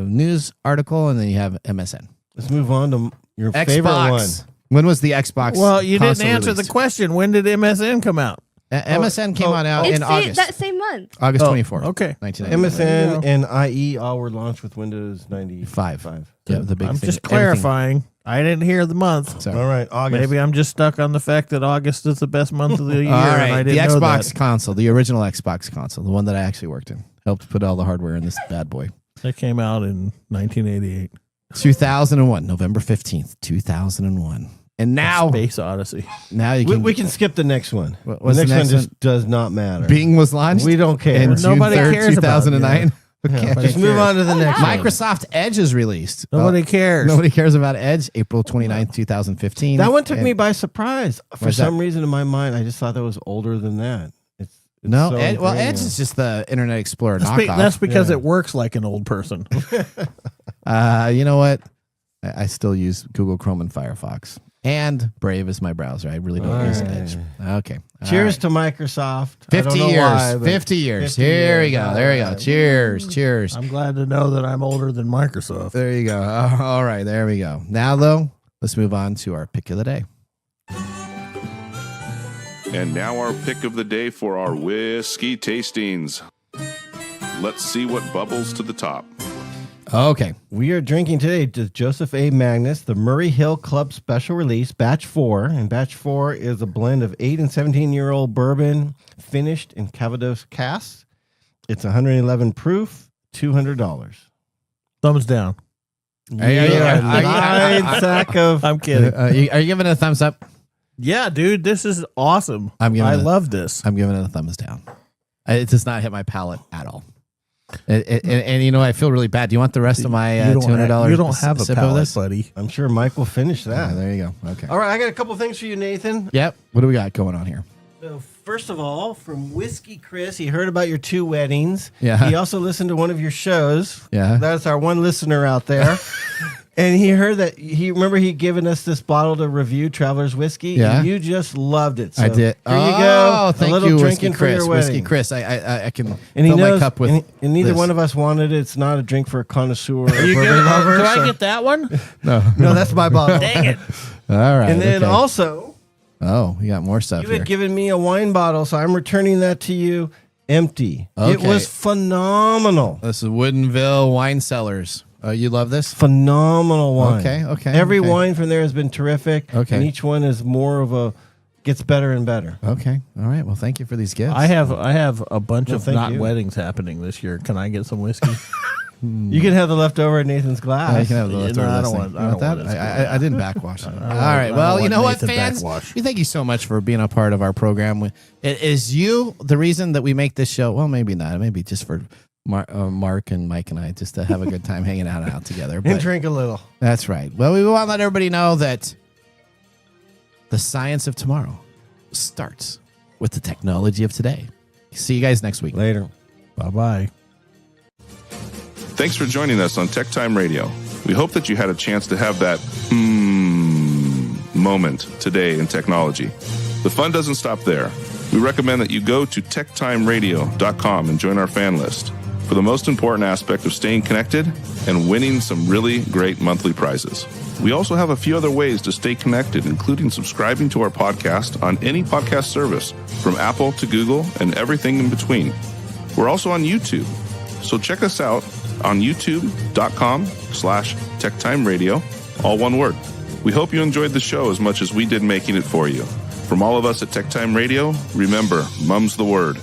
news article, and then you have MSN. Let's move on to your favorite one. Xbox. When was the Xbox? Well, you didn't console answer released? the question. When did MSN come out? MSN came out It's in August. that same month. August Oh, 24th. okay. 1995. MSN and IE all were launched with Windows 95. Yeah, the big I'm thing. just Everything. clarifying. I didn't hear the month. Sorry. All right, August. Maybe I'm just stuck on the fact that August is the best month of the year. All And right, I the didn't know Xbox that. console, the original Xbox console, the one that I actually worked in, helped put all the hardware in this bad boy. That came out in 1988. 2001, November 15th, 2001. And now, Space Odyssey. now you We, can. we can skip the next one. What The was the next one next just one? does not matter. Bing was launched. We don't care. In Well, June nobody 3rd, cares about it, 2009. Okay. Nobody Just move cares. on to the next one. Microsoft Edge is released. Nobody cares. Nobody cares about Edge. April 29th, 2015. That one took And- me by surprise. For Why's that? some reason in my mind, I just thought that was older than that. It's No, so Edge, well, ingrained Edge in is just the Internet Explorer knockoff. That's because Yeah. it works like an old person. You know what? I still use Google Chrome and Firefox. And Brave is my browser. I really don't use All Edge. Okay. All Cheers right. to Microsoft. I 50 don't know years. why, but 50 years. 50 Here we years. go. There we go. All right. Cheers. Cheers. I'm glad to know that I'm older than Microsoft. There you go. All right. There we go. Now, though, let's move on to our pick of the day. And now our pick of the day for our whiskey tastings. Let's see what bubbles to the top. Okay. We are drinking today to Joseph A. Magnus, the Murray Hill Club Special Release, Batch 4. And Batch 4 is a blend of 8 and 17-year-old bourbon finished in Calvados casks. It's 111 proof, $200. Thumbs down. Nine sack of... I'm kidding. Are you giving it a thumbs up? Yeah, dude, this is awesome. I'm giving I it- love this. I'm giving it a thumbs down. It does not hit my palate at all. And you know, I feel really bad. Do you want the rest of my $200? You don't have a sip of palate, this? buddy. I'm sure Mike will finish that. There you go. Okay. All right, I got a couple things for you, Nathan. Yep. What do we got going on here? So first of all, from Whiskey Chris, he heard about your 2 weddings. Yeah. He also listened to one of your shows. Yeah. That's our one listener out there. And he heard that remember he given us this bottle to review, Traveler's Whiskey. Yeah. And you just loved it. So I did. Here you go. Oh, thank a little you, drinking Whiskey for Chris. your Whiskey wedding. Chris. I can And he fill knows, my cup with. and neither this. one of us wanted it. It's not a drink for a connoisseur or You bourbon get- lover. do so- I get that one? No. No, that's my bottle. Dang it. All right. And then okay. also, Oh, we got more stuff you here. had given me a wine bottle, so I'm returning that to you empty. It Okay. was phenomenal. This is Woodinville Wine Cellars. You love this? Phenomenal wine. Okay. Every okay. wine from there has been terrific. Okay. And each one is more of a gets better and better. Okay. All right. Well, thank you for these gifts. I have a bunch No, of thank not you. weddings happening this year. Can I get some whiskey? You can have the leftover at Nathan's glass. You can have the No, leftover I of this don't thing. want- You I don't that? want it. I didn't backwash it. All want- right. I Well, don't you know want what, Nathan fans? backwash. We thank you so much for being a part of our program. It is you the reason that we make this show. Well, maybe not. Maybe just for Mark and Mike and I just to have a good time hanging out together. And But drink a little. that's right. Well, we want to let everybody know that the science of tomorrow starts with the technology of today. See you guys next week. Later. Bye-bye. Thanks for joining us on TechTime Radio. We hope that you had a chance to have that moment today in technology. The fun doesn't stop there. We recommend that you go to techtimeradio.com and join our fan list for the most important aspect of staying connected and winning some really great monthly prizes. We also have a few other ways to stay connected, including subscribing to our podcast on any podcast service, from Apple to Google and everything in between. We're also on YouTube, so check us out on youtube.com/techtimeradio, all one word. We hope you enjoyed the show as much as we did making it for you. From all of us at TechTime Radio, remember, mum's the word.